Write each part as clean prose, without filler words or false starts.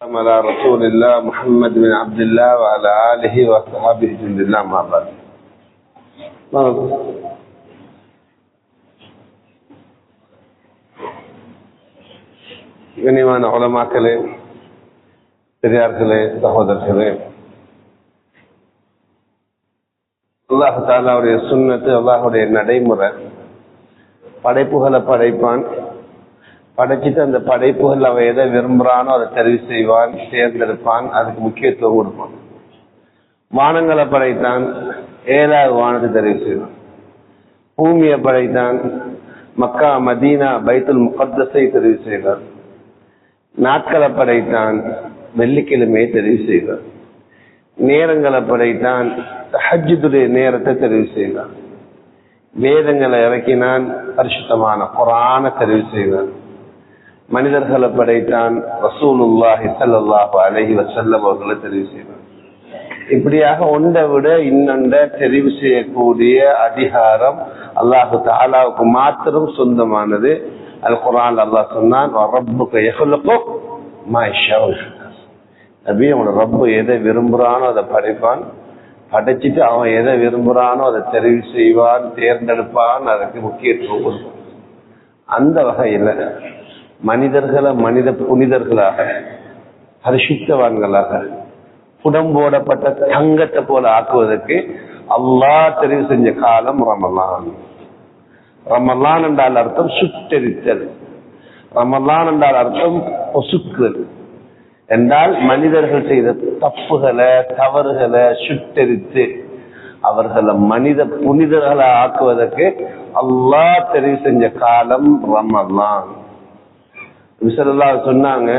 على رسول الله محمد بن عبد الله وعلى آله وصحبه جند الله ما بعد. கண்ணியமான உலமாக்களே, பெரியார்களே, சகோதரர்களே, அல்லாஹ் தஆலாவுடைய சுன்னத்து, அல்லாஹுடைய நடைமுறை, படைப்புகளை படைப்பான், படைச்சிட்டு அந்த படைப்புகள் அவன் எதை விரும்புறானோ அதை தெரிவு செய்வான், தேர்ந்தெடுப்பான், அதுக்கு முக்கியத்துவம் கொடுப்பான். வானங்களை படைத்தான், 7வது வானத்தை தெரிவு செய்வான். பூமியை படைத்தான், மக்கா, மதீனா, பைத்துல் முகத்தஸை தெரிவு செய்வான். நாட்களை படைத்தான், வெள்ளிக்கிழமையை தெரிவு செய்வான். நேரங்களை படைத்தான், தஹஜ்ஜுடைய நேரத்தை தெரிவு செய்வான். வேதங்களை இறக்கினான், பரிசுத்தமான குர்ஆனை தெரிவு செய்வான். மனிதர்களை படைத்தான், ரசூலுல்லாஹி ஸல்லல்லாஹு அலைஹி வஸல்லம் அவர்களை தெரிவு செய்வான். இப்படியாக ஒன்றை விட இன்னொன்றை தெரிவு செய்யக்கூடிய அதிகாரம் அல்லாஹு தஆலாவுக்கு மாத்திரம் சொந்தமானது. அல் குர்ஆன் அல்லாஹ் சொன்னான், ரப்புக யஹ்லுகு மா யஷாஉ. நபி, அவனோட ரப்பு எதை விரும்புறானோ அதை படைப்பான், படைச்சிட்டு அவன் எதை விரும்புறானோ அதை தெரிவு செய்வான், தேர்ந்தெடுப்பான், அதுக்கு முக்கியத்துவம் கொடுப்பான். அந்த வகையில மனிதர்களை மனித புனிதர்களாக, பரிசுத்தவான்களாக, புடம்போடப்பட்ட தங்கத்தை போல ஆக்குவதற்கு அல்லாஹ் தெரிவு செஞ்ச காலம் ரமலான். ரமலான் என்றால் அர்த்தம் சுட்டெரித்தல், ரமலான் என்றால் அர்த்தம் பொசுக்குதல் என்றால் மனிதர்கள் செய்த தப்புகளை, தவறுகளை சுட்டெரித்து அவர்களை மனித புனிதர்களை ஆக்குவதற்கு அல்லாஹ் தெரிவு செஞ்ச காலம் ரமலான். சொன்னாங்க,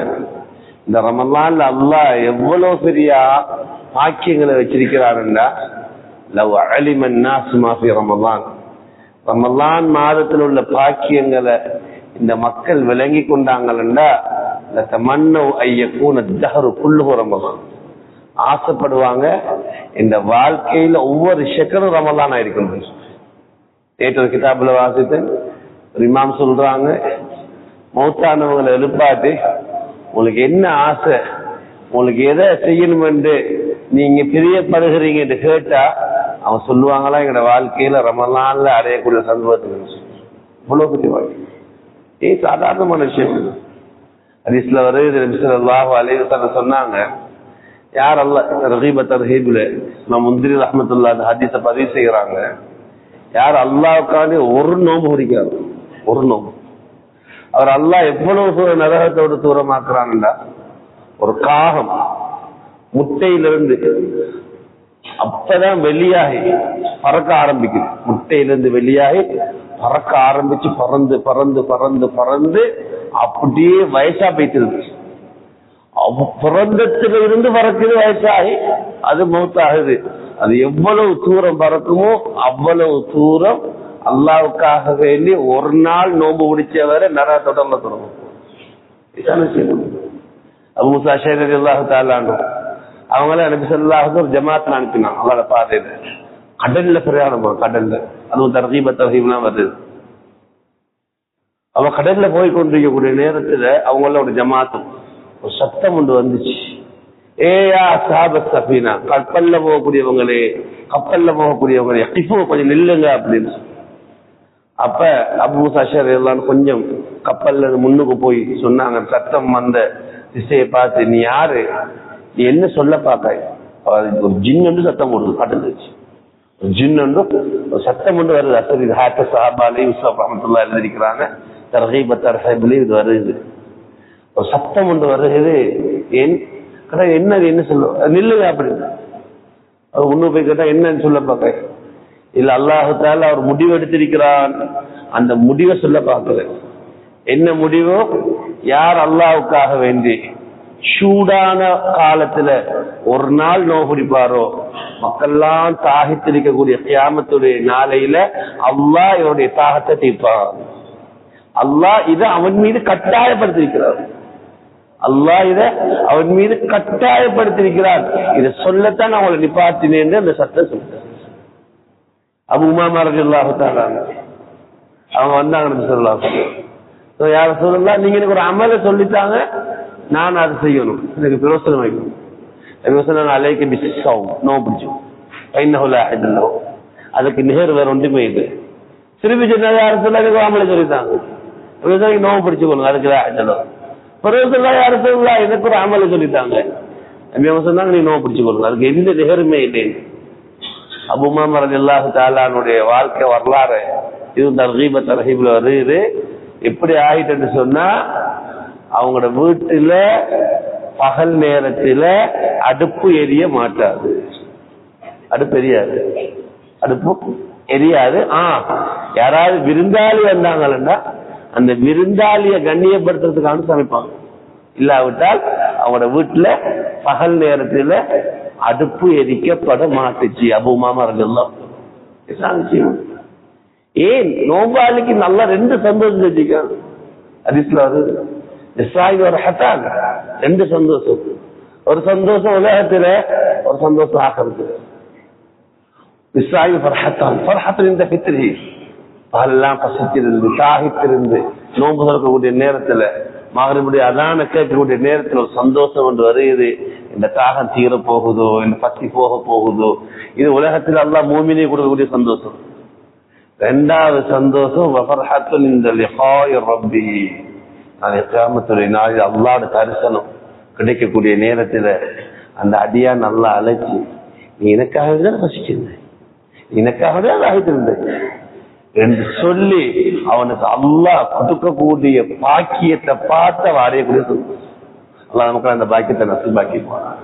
இந்த ரமலான்ல அல்லாஹ் எவ்வளவு பெரிய பாக்கியங்களை வச்சிருக்கிறாருன்னா, லவ் அலிமன் நாஸ் மா ஃபீ ரமலான், ரமலான் மாதத்தில் உள்ள பாக்கியங்களை இந்த மக்கள் விளங்கி கொண்டாங்கன்னா, லதமன்னவ் ஐயகூன தஹ்ரு குல்லுஹு ரமலான், ஆசைப்படுவாங்க இந்த வாழ்க்கையில ஒவ்வொரு செகண்டும் ரமலான் ஆயிருக்கணும். நேற்று கிதாபுல வாசித்தேன், ஒரு இமாம் சொல்றாங்க, மௌத்தானவங்களை எழுப்பாட்டு உங்களுக்கு என்ன ஆசை, உங்களுக்கு எதை செய்யணும் என்று நீங்க பிரியப்படுகிறீங்க என்று கேட்டா அவன் சொல்லுவாங்களா, எங்களோட வாழ்க்கையில ரமலான்ல அடையக்கூடிய சந்தோஷத்துக்கு. இவ்வளவு பெரிய வாழ்க்கை சாதாரணமான விஷயம். ஹதீஸ்ல வருது, நபி ஸல்லல்லாஹு அலைஹி வஸல்லம் சொன்னாங்க, யார் அல்லாஹ் ரகீபத் தர்ஹீப்ல நான் முந்திரி ரஹ்மத்துல்லாஹி ஹதீஸை பதிவு செய்யறாங்க, யார் அல்லாஹ்வுக்காண்டி ஒரு நோம்பு பிடிக்கிறாங்க, ஒரு நோம்பு, அவர் அல்லாஹ் எவ்வளவு நரகத்தோடு தூரமாக்குறான்டா, ஒரு காகம் முட்டையிலிருந்து அப்பதான் வெளியாகி பறக்க ஆரம்பிக்குது, முட்டையிலிருந்து வெளியாகி பறக்க ஆரம்பிச்சு பறந்து பறந்து பறந்து பறந்து அப்படியே வயசா போயிட்டு, பிறந்தத்துல இருந்து பறக்குது, வயசாகி அது மௌத்தாகுது. அது எவ்வளவு தூரம் பறக்குமோ அவ்வளவு தூரம் அல்லாவுக்காக வேண்டி ஒரு நாள் நோம்பு முடிச்சவரை நரக தொடர்ல தொடங்கும். அபூ மூஸா அஷ்அரி ரலியல்லாஹு தஆலா அன்ஹு அவங்கள நபி ஸல்லல்லாஹு அலைஹி வஸல்லம் ஜமாத் அனுப்பினான். அவங்களோட பாதையில கடல்ல பிரயாணம், கடல்ல, அதுவும் தர்கீபத் தர்ஹீப்லாம் வருது. அவ கடல்ல போய் கொண்டிருக்கக்கூடிய நேரத்துல அவங்களோட ஜமாத்தும் ஒரு சத்தம் ஒன்று வந்துச்சு, ஏயா அஸ்ஹாப ஸஃபீனா, கப்பல்ல போகக்கூடியவங்களே, கப்பல்ல போகக்கூடியவங்களே, இப்போ கொஞ்சம் நில்லுங்க அப்படின்னு. அப்ப அபூ மூஸா அஷ்அரி ரலியல்லாஹு கொஞ்சம் கப்பல்ல முன்னுக்கு போய் சொன்னாங்க, சத்தம் வந்த திசையை பார்த்து, நீ யாரு, நீ என்ன சொல்ல பார்க்க? ஒரு ஜின் ஒன்று சத்தம் போடுது, காட்டுச்சு, ஒரு ஜின் ஒன்று ஒரு சத்தம் ஒன்று வருது. அசரி ஹாத்த சஹாபாலே யூசுப் ரஹ்மத்துல்லாஹி எழுதிக்கிறாங்க, தர்கீபத் தர்ஹீப்ல இது வருது, ஒரு சத்தம் ஒன்று வருகிறது. என்ன என்ன சொல்ல, நில்லுங்க அப்படின்னு. அவர் முன்னு போய் கேட்டா என்னன்னு சொல்ல பார்க்க, இல்ல அல்லாஹு தஆலா அவர் முடிவு எடுத்திருக்கிறான், அந்த முடிவை சொல்ல பார்க்கல. என்ன முடிவோ, யார் அல்லாஹ்வுக்காக வேண்டி சூடான காலத்துல ஒரு நாள் நோகுடிப்பாரோ, மக்கள்லாம் தாகித்திருக்கக்கூடிய கியாமத்துடைய நாளையில அல்லாஹ் இவருடைய தாகத்தை தீர்ப்பான். அல்லாஹ் இதை அவன் மீது கட்டாயப்படுத்திருக்கிறார், அல்லாஹ் இதை அவன் மீது கட்டாயப்படுத்திருக்கிறார். இதை சொல்லத்தான் அவங்களை நிப்பாட்டினேன் அந்த சத்தம் சொல்லிட்டார். அபூ உமாமா ரலியல்லாஹு தஆலா அவங்க வந்தாங்க, நபி ஸல்லல்லாஹு அலைஹி வஸல்லம், யார் ரசூலுல்லாஹ், நீங்க எனக்கு ஒரு அமலை சொல்லிட்டாங்க, நான் அதை செய்யணும், எனக்கு பிரயோசனம் வைக்கணும். அலைக்கு பிசிஸ்ஸாவும் நோவு பிடிச்சோம் கைநகுல அதுக்கு நிகர் வேற ஒன்றுமே இல்லை. திருப்பி சொன்ன அரசுல எனக்கு ஆமலை சொல்லித்தாங்க விவசாயிக்கு நோவு பிடிச்சுக்கணும் அதுக்கு ஆயிடலாம். பிரயோசனா அரசுல எனக்கு ஒரு ஆமலை சொல்லித்தாங்க சொன்னாங்க நீ நோவு பிடிச்சுக்கணும் அதுக்கு எந்த நிகருமே இல்லை. அபூ உமாமா ரலியல்லாஹு தஆலாவுடைய வாழ்க்கை வரலாறு இது தர்கீபத் தர்ஹீப்ல வருது. எப்படி ஆயிட்டுன்னு சொன்னா அவங்களோட வீட்டுல பகல் நேரத்துல அடுப்பு எரிய மாட்டாது, அடுப்பு எரியாது, அடுப்பு எரியாது. யாராவது விருந்தாளி வந்தாங்கன்னா அந்த விருந்தாளிய கண்ணியப்படுத்துறதுக்காக சமைப்பாங்க. இல்லாவிட்டால் அவங்களோட வீட்டுல பகல் நேரத்துல அடுப்பு எரிக்கப்பட மாட்டுச்சு. அபூ உமாமா ரலியல்லாஹு தஆலா ஏன் நோம்பாளிக்கு நல்லா ரெண்டு சந்தோஷம் செஞ்சுக்காங்க. ஹதீஸ்ல வருது ஒரு ஹத்தான் ரெண்டு சந்தோஷம், ஒரு சந்தோஷம் உலகத்துல, ஒரு சந்தோஷம் ஆகிறது. இந்த பித்திரி பகலெல்லாம் பசித்திருந்து தாகித்திருந்து நோன்பு திறக்கக்கூடிய நேரத்துல மகரிபுடைய அதான கேட்கக்கூடிய நேரத்தில் ஒரு சந்தோஷம் ஒன்று வருகிறது. இந்த தாகம் தீர போகுதோ, இந்த பசி போக போகுதோ, இது உலகத்தில் அல்லாஹ் மூமினே கொடுக்கக்கூடிய சந்தோஷம். ரெண்டாவது சந்தோஷம் இந்த ரப்பி கியாமத்துடைய நாளில் அல்லாஹ்வுடைய தரிசனம் கிடைக்கக்கூடிய நேரத்துல அந்த அடியா நல்லா அழைச்சி நீ எனக்காக தான் பசிச்சிருந்தேன், எனக்காக தான் ஆகிட்டிருந்தேன் என்று சொல்லி அவனுக்கு அல்லாஹ் கொடுக்கக்கூடிய பாக்கியத்தை பார்த்து வரையக்கூடிய சந்தோஷம். அல்லாஹ் நமக்கு அந்த பாக்கியத்தை நசீபாக்கி போனான்.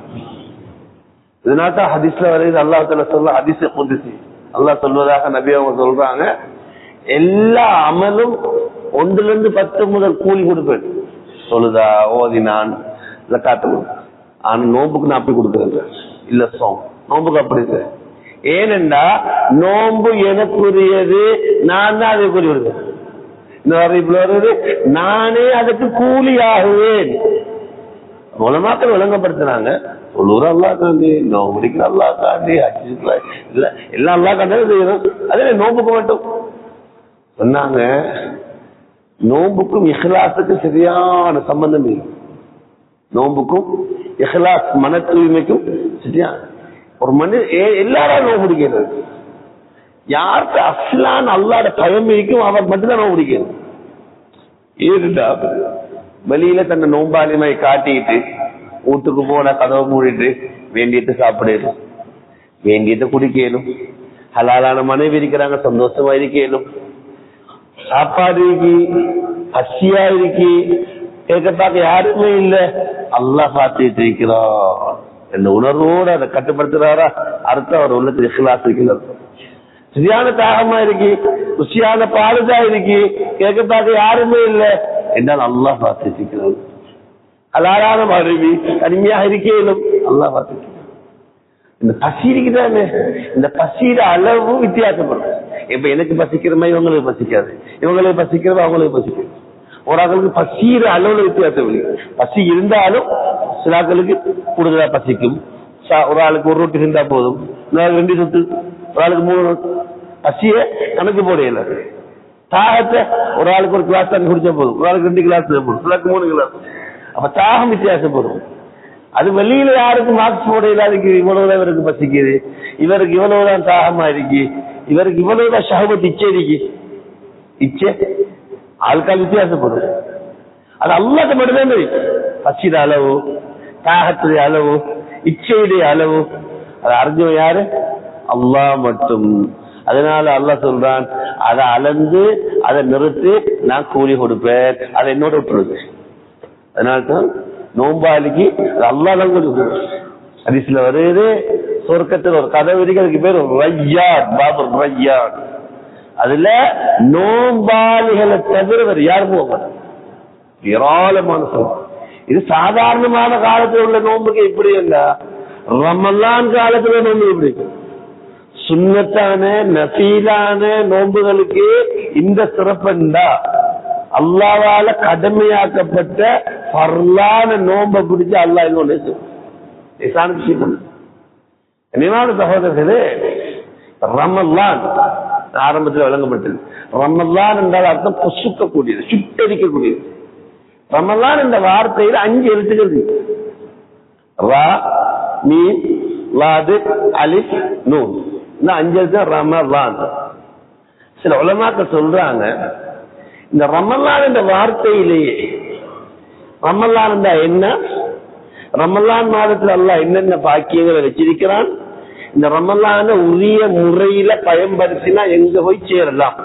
இதனால்தான் ஹதீஸ்ல வரைது அல்லாஹ் தஆலா சொல்ல ஹதீஸ் குத்ஸி அல்லாஹ் சொல்வதாக நபி அவங்க சொல்றாங்க, எல்லா அமலும் 1 to 10 முதல் கூலி கொடுப்பேன். சொல்லுதா ஓதினான் ஜகாத் ஆனா நோம்புக்கு நான் அப்படி கொடுக்குறேன் இல்ல சோம் நோம்புக்கு அப்படி சார். ஏனென்றா நோம்பு எனக்குரியது, நான் தான் அதை கூலி கொடுப்பேன். இப்படி வருது நானே அதுக்கு கூலி ஆகுவேன். உலமாக்கள் விளங்கப்படுத்தினாங்க சொல்லுற அல்லாஹ் காண்டி, நோம்பு முடிக்கிற அல்லாஹ் காண்டி, இல்ல எல்லாம் அல்லாஹ் காண்டி செய்யணும். அதே நோம்புக்கு மட்டும் சொன்னாங்க. நோம்புக்கும் இஹ்லாஸுக்கும் சரியான சம்பந்தம் இல்லை. நோம்புக்கும் இஹ்லாஸ் மன தூய்மைக்கும் சரியான ஒரு மனிதன் எல்லாரும் நோம்பு பிடிக்கிறது. யாருக்கு அஸ்லான் அல்லாஹ்வுடைய பயம் இருக்கும் அவர் மட்டும்தான் நோம்பு பிடிக்கிறது. ஏன்டா வெளியில தன்னை நோம்பாளிமை காட்டிட்டு வீட்டுக்கு போன கதவை மூடிட்டு வேண்டியது சாப்பிடணும், வேண்டியதை குடிக்கணும், ஹலாலான மனைவி இருக்கிறாங்க சந்தோஷமா இருக்கணும், சாப்பாடு இருக்கி பசியா இருக்கி கேட்கத்தாக்க யாருமே இல்ல, அல்லாஹ் பார்த்துட்டு இருக்கிறான் என்ற உணர்வோடு அதை கட்டுப்படுத்துறாரா அர்த்தம் அவர் உள்ளத்துல இஹ்லாஸ் இருக்கிறது. சரியான தாகமா இருக்கு, ருசியான பாலுதா இருக்கு, கேட்கத்தாக்க யாருமே இல்லை என்றால் அல்லாஹ் பார்த்துட்டு இருக்கிறார். ஹலாலான மனைவி தனிமையாக இருக்கேனும் அல்லாஹ் பார்த்துட்டு. இந்த பசி இருக்குதானே, இந்த பசியில அளவு வித்தியாசப்படும். இப்ப எனக்கு பசிக்கிற மாதிரி இவங்களுக்கு பசிக்காது, இவங்களுக்கு பசிக்கிறது அவங்களுக்கு பசிக்காது. ஒரு ஆக்களுக்கு பசியிற அளவுல வித்தியாசம் இல்லை. பசி இருந்தாலும் சில ஆக்களுக்கு கூடுதலா பசிக்கும். ஒரு ஆளுக்கு 1 ரொட்டி இருந்தா போதும், 2 சொத்து, ஒரு ஆளுக்கு 3 பசிய கணக்கு போடையில. தாகத்தை ஒரு ஆளுக்கு 1 கிளாஸ் தண்ணி குடிச்சா போதும், ஒரு ஆளுக்கு 2 கிளாஸ் போதும், ஒரு ஆளுக்கு 3 கிளாஸ். அப்ப தாகம் வித்தியாசப்படும். அது வெளியில யாருக்கு மார்க்ஸ் போடையில அதுக்கு இவ்வளவுதான் இவருக்கு பசிக்குது, இவருக்கு இவ்வளவுதான் தாகமா இருக்கு, இவருக்கு இவ்வளவுதான் ஷஹவத் இச்சை இருக்கு. இச்சை ஆள்கால் வித்தியாசப்படும். அது அல்லாஹ்க்கு மட்டும்தான் தெரியும். பசிட அளவு, தாகத்துடைய அளவு, இச்சையுடைய அளவு அதை அறிஞ்சவன் யாரு? அல்லாஹ் மட்டும். அதனால அல்லாஹ் சொல்றான், அதை அளந்து அதை நிறுத்தி நான் கூலி கொடுப்பேன், அதை என்னோட விட்டுருது. அதனால்தான் நோம்பாளிக்கு அல்லாஹ் தான் கொடுக்கும். ஹதீஸ்ல வருது சொர்க்கத்தில் ஒரு கதவு இருக்கு, அதுக்கு பேர் ரய்யான், பாபு ரய்யான். அதுல நோம்பாளிகளை தவிர வேறு யாரும் போக மாட்டாங்க. ஏராளமான சொல்லும். இது சாதாரணமான காலத்தில் உள்ள நோம்புக்கு இப்படி இல்ல, ரமலான் காலத்துல நோம்பு இப்படி சுன்னத்தான நஃபீலான நோம்புகளுக்கு இந்த சிறப்புண்டா அல்லாஹ்வால கடமையாக்கப்பட்ட ஃபர்லான நோம்பை பிடிச்சு அல்லாஹ் இன்னொன்று நினைவான சகோதரர்களே. ரமலான் ஆரம்பத்தில் வழங்கப்பட்டது. ரமலான் என்றால் அர்த்தம் பொசுக்கக்கூடியது, சுட்டரிக்கக்கூடியது. ரமலான் என்ற வார்த்தையில் 5 எழுத்துக்கள் இருக்கு. ரா, மீம், லாது, அலிஃப், நூன். இந்த 5 எழுத்து ரமலான். சில உலமாக்கள் சொல்றாங்க, இந்த ரமலான் என்ற வார்த்தையிலேயே ரமலான் என்ன, ரமலான் மாதத்தில் அல்லாஹ் என்னென்ன பாக்கியங்களை வச்சிருக்கிறான், இந்த ரமலான உரிய முறையில பயன்படுத்தினா எங்க போய் சேரலாம்,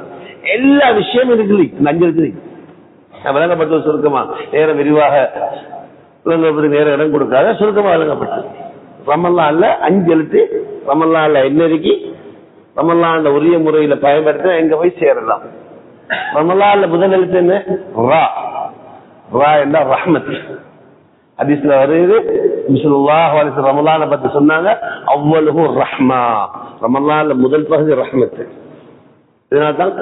எல்லா விஷயமும் இருக்குது. 5 இருக்குது. நான் விளங்கப்பட்டது சுருக்கமா, நேரம் விரிவாக விளங்கப்பட்டு நேரம் இடம் கொடுக்காத சுருக்கமா விளங்கப்பட்டது. ரமலான்ல 5 எழுத்து, ரமலான்ல என்ன இருக்கு, ரமலான்ல உரிய முறையில பயன்படுத்தினா எங்க போய் சேரலாம். ரமலான்ல முதல் எழுத்து என்ன, ரா. ரா என்ற ரஹ்மத். ஹதீஸ்ல வருது, ஸல்லல்லாஹு அலைஹி வஸல்லம் ரமலானை பத்தி சொன்னாங்க, அவ்வலுஹு ரஹ்மா. ரமலான்ல முதல் பகுதி ரஹ்மத். இதனால்தான்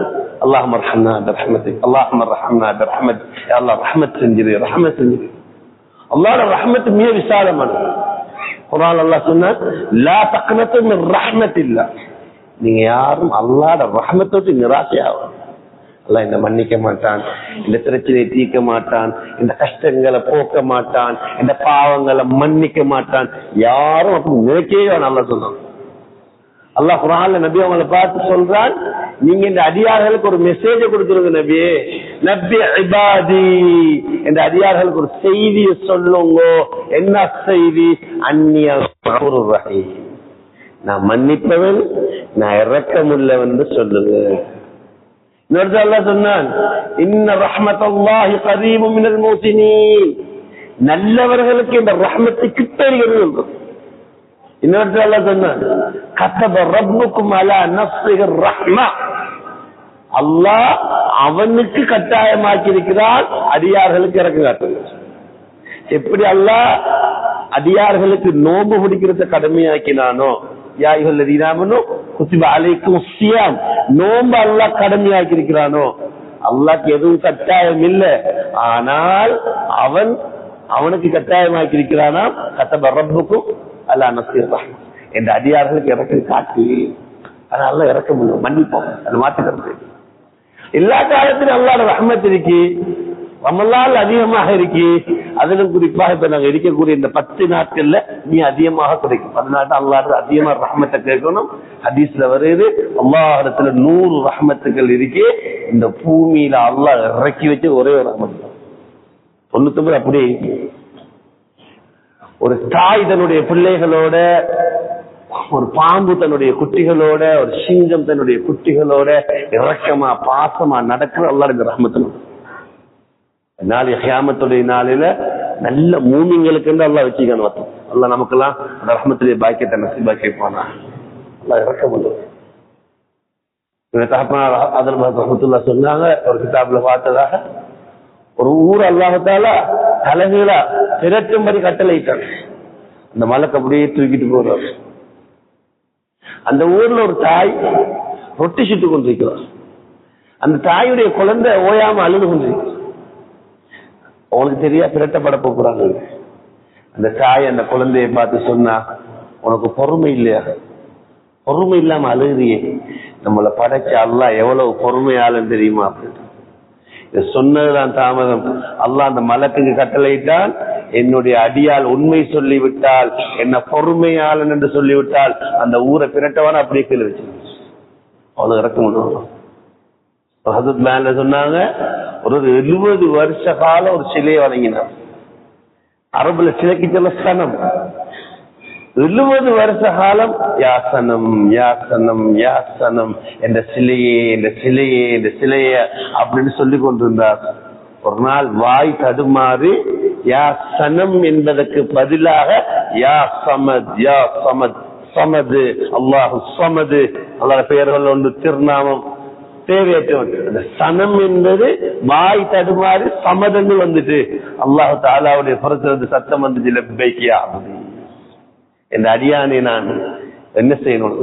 அல்லாஹும்ம ரஹ்மனா பிரஹ்மத்திக், அல்லாஹும்ம ரஹ்மனா பிரஹ்மத், யா அல்லாஹ் ரஹ்மத் செஞ்சிரு, ரஹ்மத் செஞ்சிரு. அல்லாஹ்வுடைய ரஹ்மத் மிக விசாலமானது. குர்ஆன் அல்லாஹ் சொன்னான், லா தக்னது மின் ரஹ்மத்தில்லாஹ். நீங்க யாரும் அல்லாஹ்வுடைய ரஹ்மத்தை விட்டு நிராசையாகாதீங்க. அல்லாஹ் இந்த மன்னிக்க மாட்டான், இந்த பிரச்சனையை தீர்க்க மாட்டான், இந்த கஷ்டங்களை போக்க மாட்டான், இந்த பாவங்களை மன்னிக்க மாட்டான். யாரும் அப்படி நினைக்கவே நல்லா சொன்னான். அல்லாஹ் குர்ஆன்ல நபி அவங்களை பார்த்து சொல்றான், நீங்க இந்த அடியார்களுக்கு ஒரு மெசேஜ் கொடுத்துருங்க நபியே, நபி இபாதி, இந்த அடியார்களுக்கு ஒரு செய்தியை சொல்லுங்க. என்ன செய்தி? அன்னிய கஃபூருர் ரஹீம், நான் மன்னிப்பவன், நான் இரக்கமுள்ளவன் என்று சொல்லுங்க. இன்னொரு அல்லாஹ் சொன்னான், இன்ன ரஹ்மத்தல்லாஹி கரீபும் மினல் முஹ்சினீன், நல்லவர்களுக்கு இந்த ரஹ்மத்து கிட்ட இருக்கிறது. இன்னொரு அல்லாஹ் சொன்னான், கதப ரப்புக்கும் அலா நஃப்ஸிஹி ரஹ்மா, அல்லாஹ் அவனுக்கு கட்டாயமாக்கி இருக்கிறான் அடியார்களுக்கு இறக்க காட்டுங்க. எப்படி அல்லாஹ் அடியார்களுக்கு நோன்பு பிடிக்கிறத கடமையாக்கினானோ, யா அய்யுஹல்லதீன ஆமனூ குத்திப அலைக்குமுஸ் ஸியாம், நோன்பு அல்லாஹ் கடமையாக்கி இருக்கிறானோ, அல்லாஹ்க்கு எதுவும் கட்டாயம் இல்லை, ஆனால் அவனுக்கு கட்டாயமாக்கி இருக்கிறானா, கதப ரப்புக்கும் அலா நஃப்ஸிஹி ரஹ்மா, என்ற அடியார்களுக்கு இறக்க காட்டு. அதனால இறக்க முடியும், மன்னிப்போம், அது மாற்றுக்கிறது. எல்லா காலத்திலும் அல்லாஹ்வுடைய ரஹ்மத் இருக்கு, ரமலான் அதிகமாக இருக்கு. அதிலும் குறிப்பாக இப்ப நாங்க இருக்கக்கூடிய இந்த 10 நாட்கள்ல நீ அதிகமாக கிடைக்கும். 14 அல்லாஹ் அதிகமா ரஹ்மத்தை கேட்கணும். ஹதீஸ்ல வருது, அல்லாஹ்விடத்துல 100 ரஹ்மத்துகள் இருக்கு. இந்த பூமியில அல்லாஹ் இறக்கி வச்சு ஒரே ஒரு ரஹ்மத் 99 அப்படியே. ஒரு தாய் தன்னுடைய பிள்ளைகளோட, ஒரு பாம்பு தன்னுடைய குட்டிகளோட, ஒரு சிங்கம் தன்னுடைய குட்டிகளோட இரக்கமா பாசமா நடக்கிற அல்லாஹ்வுடைய ரஹ்மத். நாளை கியாமத்துடைய நாளில நல்ல மூமின்களுக்கு அல்லாஹ் வச்சுக்கணும். அல்லாஹ் நமக்கெல்லாம் அந்த ரஹ்மத்துடைய பாக்கியத்தை நசீபாக்கி வைப்பானா. அல்லாஹ் இரக்கமுள்ளவன். ரஹ்மத்துல்லாஹ் சொன்னாங்க, ஒரு கிதாபுல பார்த்ததாக, ஒரு ஊர் அல்லாஹ் தஆலா தலைகளா திரட்டும்படி கட்டளையிட்டான். அந்த மலக்கு அப்படியே தூக்கிட்டு போறாரு. அந்த ஊர்ல ஒரு தாய் ரொட்டி சுட்டு கொண்டிருக்கிறார். அந்த தாயுடைய குழந்தை ஓயாம அழுது கொண்டிருக்கிறார். அவனுக்கு தெரியா திரட்டப்பட போறாங்க. அந்த தாய் அந்த குழந்தையை பார்த்து சொன்னா, உனக்கு பொறுமை இல்லையா? பொறுமை இல்லாம அழுகிறியே, நம்மளை படைச்ச அல்லாஹ் எவ்வளவு பொறுமையாளன்னு தெரியுமா அப்படின்னு. இதை சொன்னதுதான் தாமதம். அல்லாஹ் அந்த மலக்குக்கு கட்டளையிட்டால், என்னுடைய அடியால் உண்மை சொல்லிவிட்டால், என்ன பொறுமையாளன் என்று சொல்லிவிட்டால், அந்த ஊரை பிரட்டவான அப்படியே கீழே வச்சு அவனுக்கு இறக்க முடியும். சொன்னாங்க, ஒரு 70 வருஷ காலம் ஒரு சிலையை வணங்கினார். அரபுல சிலைக்கு சொல்ல சனம். 70 வருஷ காலம் யாசனம் யாசனம் யாசனம், என்ற சிலையே என்ற சிலையே என்ற சிலைய அப்படின்னு சொல்லி கொண்டிருந்தார். ஒரு நாள் வாய் தடுமாறி யா சனம் என்பதற்கு பதிலாக யா சமத் யா சமத், சமது அல்லாஹு சமது, அல்லாஹ் பெயர்கள் ஒன்று திருநாமம் தேவையற்றவன். அந்த சனம் என்பது வாய் தடுமாறி சமதன்னு வந்துட்டு அல்லாஹ் தஆலாவுடைய புறத்திலிருந்து சத்தம் வந்துச்சு, லப்பைக்கியா என்ற அடியானை நான் என்ன செய்யணும்?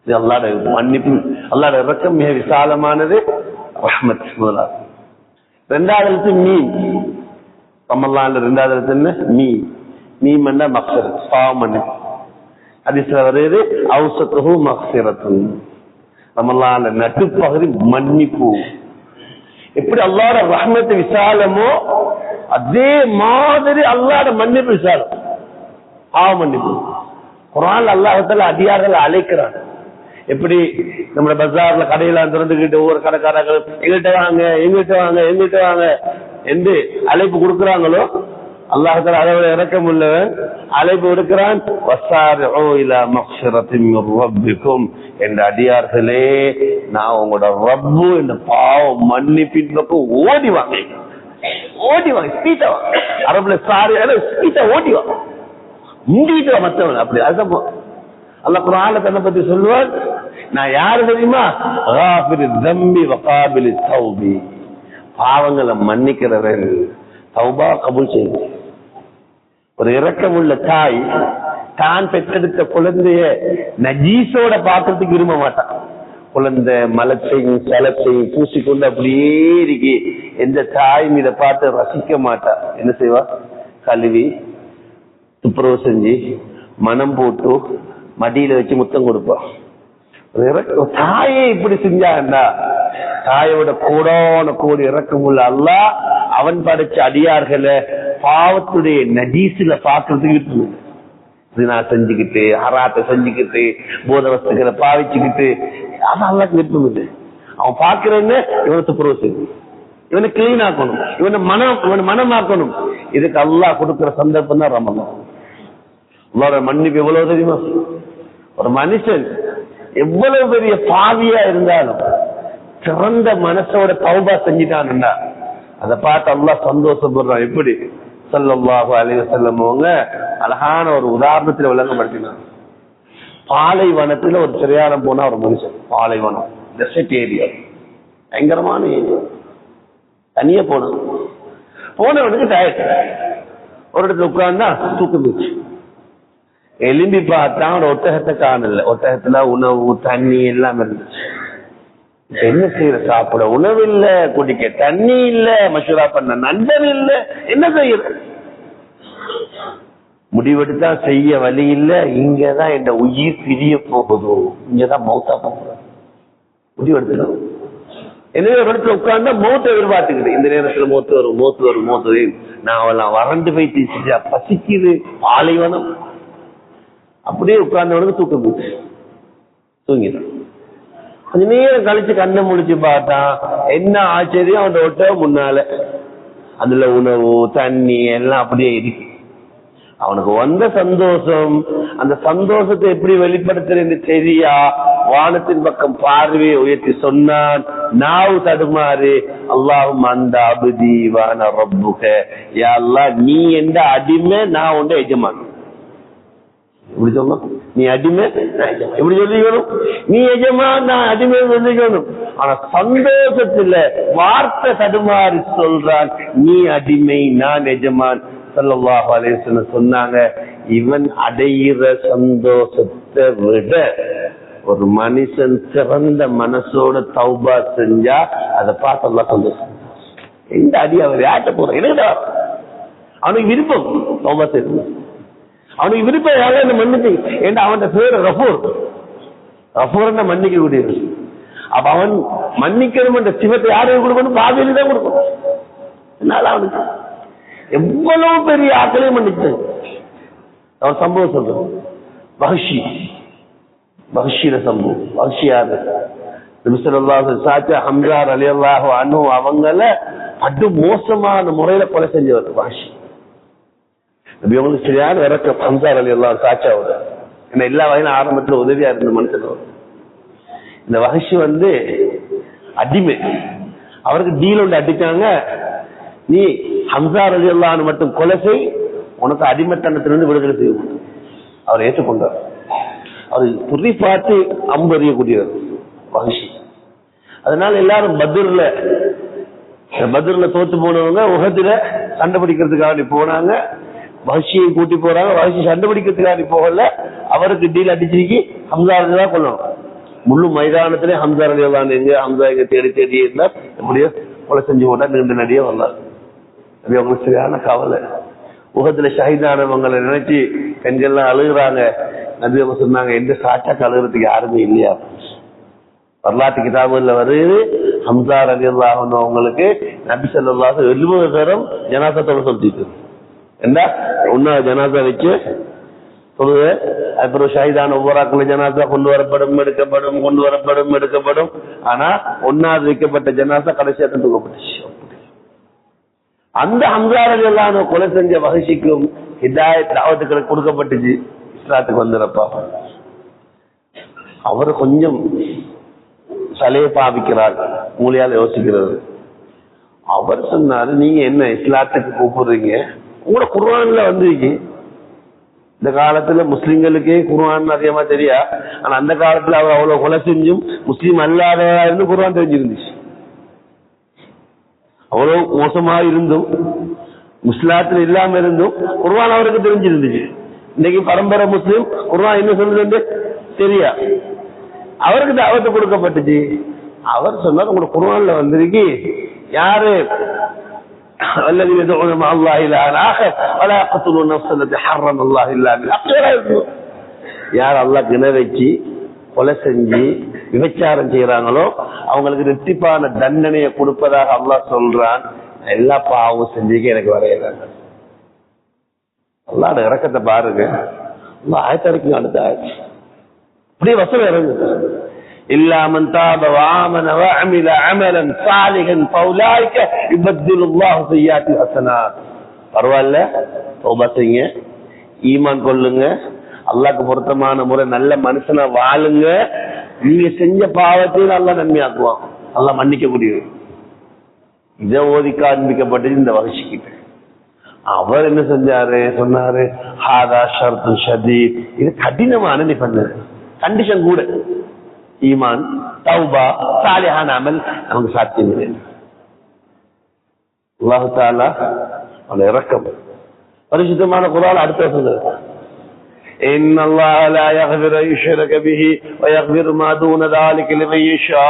அல்லாஹ்வுடைய மன்னிப்பு, அல்லாஹ்வுடைய இரக்கம் மிக விசாலமானது. ரஹ்மத் முதலாவது. 2வது எழுத்து மீம். ரமலான்ல 2வது எழுத்து என்ன? மீம். மீம் என்ன? மக்ஃபிரத், பாவம் மன்னிப்பு. ஹதீஸ்ல வருது, அவ்ஸத்துஹு மக்ஃபிரத்துன், ரமலான்ல நடுப்பகுதி மன்னிப்பு. எப்படி அல்லாஹ்வோட ரஹ்மத் விசாலமோ அதே மாதிரி அல்லாஹ்வோட மன்னிப்பு விசாலம். பாவ மன்னிப்பு குர்ஆன்ல அல்லாஹ் தஆலா அடியார்களை அழைக்கிறான். எப்படி நம்ம பஜார்ல கடையில திறந்துக்கிட்டு ஒவ்வொரு கடைக்காரர்கள் எங்கிட்ட வாங்க எங்கிட்ட வாங்க எங்கிட்ட வாங்க என்று அழைப்பு கொடுக்கிறாங்களோ அல்லாஹ் தஆலா அளவுல இரக்கம் உள்ளவன் அழைப்பு விடுக்கிறான். வஸாரிஉ இலா மக்ஃபிரத்தின் மிர் ரப்பிக்கும் என்ற அடியார்களே நான் உங்களோட ரப்பு என்ற பாவ மன்னிப்பின் பக்கம் ஓடி வாங்க ஸ்பீட்டா வாங்க. அரபுல சாரி ஸ்பீட்டா ஓடி வாங்க முந்திட்டு மற்றவன் அப்படி. அதுதான் அல்லாஹ் குர்ஆன்ல தன்னை பத்தி சொல்லுவார். நான் யாரு தெரியுமா? காஃபிரித் தம்பி வகாபிலித் தௌபி, பாவங்களை மன்னிக்கிறவன், தௌபா கபூல் செய்யும். ஒரு இரக்கமுள்ள தாய் தான் பெற்றெடுத்த குழந்தைய நஜீஸோட பாக்கிறதுக்கு விரும்ப மாட்டான். குழந்தை மலத்தையும் சலத்தையும் பூசிக்கொண்டு அப்படியே இருக்கு. எந்த தாய் இதை பார்த்து ரசிக்க மாட்டா. என்ன செய்வா? கழுவி துப்புரவு செஞ்சு மனம் போட்டு மடியில வச்சு முத்தம் கொடுப்பான். தாயே இப்படி செஞ்சாண்டா தாயோட கோடான கோடி இறக்கமுள்ள அல்லாஹ் அவன் படைச்ச அடியார்களை பாவத்துடைய நஜீஸ்ல பாக்குறதுக்கு நான் செஞ்சுக்கிட்டு ஹராத்தை செஞ்சுக்கிட்டு போத வஸ்துக்களை பாவிச்சுக்கிட்டு அதான் அல்லாஹ்க்கு விருப்பம் இல்லை. அவன் பாக்குறேன்னு இவனை துப்புரவு செய்யணும், இவனை கிளீன் ஆக்கணும், இவனை மனமாக்கணும். இதுக்கு அல்லாஹ் கொடுக்கிற சந்தர்ப்பம் தான் ரமலான். அல்லாஹ்வோட மன்னிப்பு எவ்வளவு தெரியுமா? ஒரு மனுஷன் எவ்வளவு பெரிய பாவியா இருந்தாலும் சிறந்த மனசோட தௌபா செஞ்சிட்டான்டா அதை பார்த்து அல்லாஹ் சந்தோஷப்படுறான். எப்படி? ஸல்லல்லாஹு அலைஹி வஸல்லம் அவங்க அழகான ஒரு உதாரணத்துல விளங்கப்படுத்தினாங்க. பாலைவனத்துல ஒரு பிரயாணம் போனா ஒரு மனுஷன், பாலைவனம் டெசர்ட் ஏரியா, பயங்கரமான ஏரியா, தனியா போனவனுக்கு டயர்ட். ஒரு இடத்துல உட்கார்ந்தா தூக்கம் போச்சு. எலும்பி பார்த்தா அவனோட ஒட்டகத்தை காணல. ஒட்டகத்துல உணவு தண்ணி எல்லாம் இருந்துச்சு. என்ன செய்யற? சாப்பிட உணவு இல்ல, குடிக்க தண்ணி இல்ல, மஷூரா பண்ண நண்பன் இல்ல, என்ன செய்யற? முடிவெடுத்தா செய்ய வழி இல்ல. இங்கதான் என் உயிர் பிரிய போகுதோ, இங்கதான் மௌத்தா போகுது. முடிவெடுத்துடும். எனவே ஒரு இடத்துல உட்கார்ந்தா மௌத்தை எதிர்பார்த்துக்கிட்டு இந்த நேரத்துல மௌத்து வரும். நான் அவெல்லாம் வறண்டு போய் தீச்சிட்டா, பசிக்குது, பாலைவனம். அப்படியே உட்கார்ந்தவனுக்கு தூக்கம் போச்சு, தூங்கிட்டான். கொஞ்ச நேரம் கழிச்சு கண்ணை முடிச்சு பார்த்தான். என்ன ஆச்சரியம், அவன் ஒட்டகம் முன்னால அதுல உணவு தண்ணி எல்லாம் அப்படியே இருக்கு. அவனுக்கு வந்த சந்தோஷம், அந்த சந்தோஷத்தை எப்படி வெளிப்படுத்துறேன்னு தெரியா வானத்தின் பக்கம் பார்வையை உயர்த்தி சொன்னான். நாவு தடுமாறு, அல்லாஹும் அந்த அபுதி வான ரப்புக, யா அல்லாஹ் நீ எந்த அடிமை, நான் உண்ட எஜமான். இப்படி சொல்லணும். நீ அடிமை, எப்படி சொல்லிக்கணும்? நீ எஜமா, நான் அடிமை சொல்லிக்கணும். ஆனா சந்தோஷத்துல வார்த்தை தடுமாறி சொல்றான், நீ அடிமை, நான் எஜமான். ஸல்லல்லாஹு அலைஹி வஸல்லம் சொன்னாங்க, இவன் அடையிற சந்தோஷத்தை விட ஒரு மனுஷன் சிறந்த மனசோட தௌபா செஞ்சா அதை பார்த்து அல்லாஹ் சந்தோஷம். எந்த அடி அவர் யார்கிட்ட போறான்? என்னடா அவனுக்கு விருப்பம் தௌபா செய்யணும். அவனுக்கு விருப்பம் யாரும் என்ன மன்னிச்சு, ஏன்னா அவன் பேரு ரஃபூர் மன்னிக்க கூடியது. அப்ப அவன் மன்னிக்கணும் என்ற சிவத்தை யாருக்கு கொடுக்கணும்? பாவியில தான் கொடுக்கணும். என்னால அவனுக்கு எவ்வளவு பெரிய ஆக்களையும் மன்னிச்சு. அவன் சம்பவம் சொல்றான். வஹ்ஷில சம்பவம். வஹ்ஷியாரு சாச்சா ஹம்ஸா ரலியல்லாஹு அன்ஹு அவங்கள அடு மோசமான முறையில கொலை செஞ்சவர் வஹ்ஷி. சரியான இறக்கம் ஹம்ஸா ரலியல்லாஹு சாச்சாவோட. ஏன்னா எல்லா வகையிலும் ஆரம்பத்துல உதவியா இருந்த மனுஷன். இந்த வஹ்ஷி அடிமை. அவருக்கு டீல் ஒன்று அடிச்சாங்க, நீ ஹம்ஸா ரலியல்லாஹு அன்ஹு மட்டும் கொலை செய், உனக்கு அடிமைத்தனத்திலிருந்து விடுதலை செய்யும். அவர் ஏற்றுக்கொண்டார். அவர் குறி பார்த்து அம்பறியக்கூடியவர் வஹ்ஷி. அதனால எல்லாரும் பத்ர்ல தோத்து போனவங்க உஹதுல சண்டை பிடிக்கிறதுக்காக போனாங்க. வஹ்ஷியை கூட்டி போறாங்க. வஹ்ஷி சண்டை பிடிக்கிறதுக்காக போகல. அவருக்கு டீல் அடிச்சிருக்கி ஹம்ஸா ரலியல்லாஹு கொள்ளணும். முழு மைதானத்திலே ஹம்ஸா ரலியல்லாஹு அன்ஹு எங்க ஹம்ஸா எங்க தேடி இருந்தார். எப்படியோ கொலை செஞ்சு போட்டா நீண்ட நடிகை வந்தார். அது அவங்களுக்கு சரியான கவலை. உஹதுல ஷஹீதானவங்களை நினைச்சு பெண்கள்லாம் அழுகுறாங்க. நபி அவங்க சொன்னாங்க, எந்த சாட்சாக்கு அழுகிறதுக்கு யாருமே இல்லையா? வரலாற்று கிதாபுல வருது, ஹம்சா ரலியல்லாஹு அன்ஹு அவங்களுக்கு நபி ஸல்லல்லாஹு அலைஹி வஸல்லம் 70 தரம் ஜனாஸா தொழ சொல்லிட்டு என்ன ஒன்னா ஜனாஸா வச்சு சொல்லுது. அப்புறம் ஷஹீதான ஒவ்வொரு ஜனாஸா கொண்டு வரப்படும் எடுக்கப்படும். ஆனா ஒன்னாவது வைக்கப்பட்ட ஜனாஸா கடைசியாக தூக்கப்பட்டுச்சு. அந்த ஹம்சா ரலியல்லாஹு அன்ஹு கொலை செஞ்ச வஹஷிக்கும் ஹிதாயத் தாவத்துக்களுக்கு கொடுக்கப்பட்டுச்சு. இஸ்லாத்துக்கு வந்துறப்பா அவர் கொஞ்சம் சலையை பாவிக்கிறார், மூலையால் யோசிக்கிறது. அவர் சொன்னாரு, நீங்க என்ன இஸ்லாத்துக்கு கூப்பிடுறீங்க, உங்களோட குர்ஆன்ல வந்திருக்கு. இந்த காலத்துல முஸ்லிம்களுக்கே குர்ஆன் அதிகமா தெரியா, ஆனா அந்த காலத்துல அவர் அவ்வளவு கொலை செஞ்சும் முஸ்லீம் அல்லாதவரா இருந்து குர்ஆன் தெரிஞ்சிருந்துச்சு. அவ்வளவு மோசமா இருந்தும் முஸ்லாத்துல இல்லாம இருந்தும் குர்ஆன் அவருக்கு தெரிஞ்சிருந்துச்சு. இன்னைக்கு பரம்பரை முஸ்லீம் குர்ஆன் என்ன சொல்லுது தெரியா, அவருக்கு தாவத்து கொடுக்கப்பட்டுச்சு. அவர் சொன்னார், உங்களோட குர்ஆன்ல வந்திருக்கு, யாரு யார் அல்லாஹ் கிண வச்சு கொலை செஞ்சு விபச்சாரம் செய்யறாங்களோ அவங்களுக்கு ரெட்டிப்பான தண்டனையை கொடுப்பதாக அல்லாஹ் சொல்றான். எல்லா பாவம் செஞ்சுக்க எனக்கு வரையிறாங்க. அல்லாஹ்வோட இரக்கத்தை பாருங்க. அல்லாஹ் ஆயத்தரைக்கும் அடுத்த ஆயிடுச்சு அப்படியே வசனம் இறங்குது. إلا من تاب وآمن وعمل عملا صالحا فأولئك يبدل الله سيئات حسنات. பரவாயில்ல, தௌபா செய்யுங்க, ஈமான் கொள்ளுங்க, அல்லாஹ்க்கு பொருத்தமான முறை நல்ல மனுஷனா வாழுங்க, நீங்க செஞ்ச பாவத்தையும் அல்லாஹ் நன்மையாக்குவான், அல்லாஹ் மன்னிக்க முடியும். இதை ஓதி காண்பிக்கப்பட்டது இந்த வஹஷிக்கிட்ட. அவர் என்ன செஞ்சாரு, சொன்னாரு, ஹாதா ஷர்துன் ஷதீத், இது கடினமான நிபந்தனை, கண்டிஷன் கூட. ஈமான், தௌபா, சாலிஹான அமல் நமக்கு சாத்தியம் இல்லை. அல்லாஹ் தஆலா அவன் இரக்கம். பரிசுத்தமான குர்ஆன் அடுத்த சொல்லுது, இன்னல்லாஹ லா யக்ஃபிரு யுஷ்ரக பிஹி வ யக்ஃபிரு மா தூன ذلك லிமன் யஷா.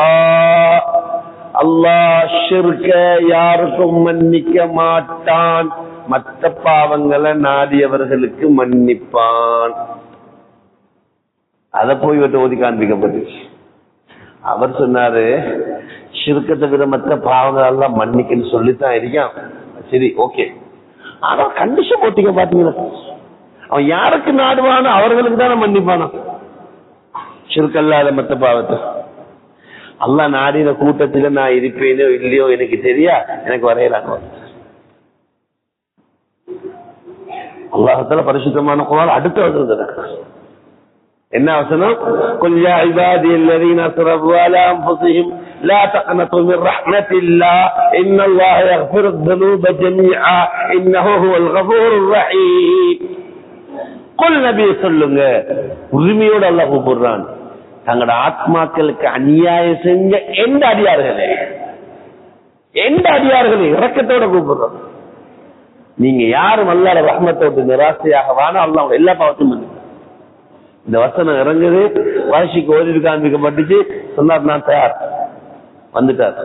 அல்லாஹ் ஷிர்க யாருக்கும் மன்னிக்க மாட்டான், மற்ற பாவங்களை நாடியவர்களுக்கு மன்னிப்பான். அதை போய் விட்டு ஓதி காண்பிக்கப்பட்டுச்சு. அவர் சொன்னாரு, ஷிர்கத்தை விட மற்ற பாவங்கள் எல்லாம் மன்னிக்கன்னு சொல்லித்தான் இருக்கான். சரி, ஓகே, ஆனா கண்டிஷன் போட்டிங்க பாத்தீங்களா, அவன் யாருக்கு நாடுவானோ அவர்களுக்கு தானே மன்னிப்பானா, ஷிர்க் அல்லாத மற்ற பாவத்தை. அல்லாஹ் நாடின கூட்டத்தில நான் இருப்பேனோ இல்லையோ எனக்கு தெரியா, எனக்கு வரையறாங்க. அல்லாஹ்தால பரிசுத்தமான குர்ஆன் அடுத்து வந்திருக்கிறார். என்ன வசனம், குல் யா இபாதி அல்லதீன அஸ்ரஃபு அலா அன்ஃபுஸிஹிம் லா தக்னது மின் ரஹ்மத்தில்லாஹ் இன்னல்லாஹ யக்ஃபிரு ذுனூப ஜமீஆ இன்னஹு ஹுவல் கஃபூருர் ரஹீம். குல் நபி சொல்லுங்க, உரிமையோட அல்லாஹ் கூப்பிடுறான், தங்களோட ஆத்மாக்களுக்கு அநியாயம் செஞ்ச எந்த அடியார்களே இரக்கத்தோட கூப்பிடுறோம். நீங்க யாரும் அல்லாஹ்வோட ரஹ்மத்தோட நிராசையாக வானா அல்லாஹ் எல்லா பாவத்தையும் மன்னிப்பான். இந்த வசனம் இறங்குது, வாஷிக்கு ஓதி காண்பிக்கப்பட்டுச்சு. சொன்னார், நான் தயார், வந்துட்டார்.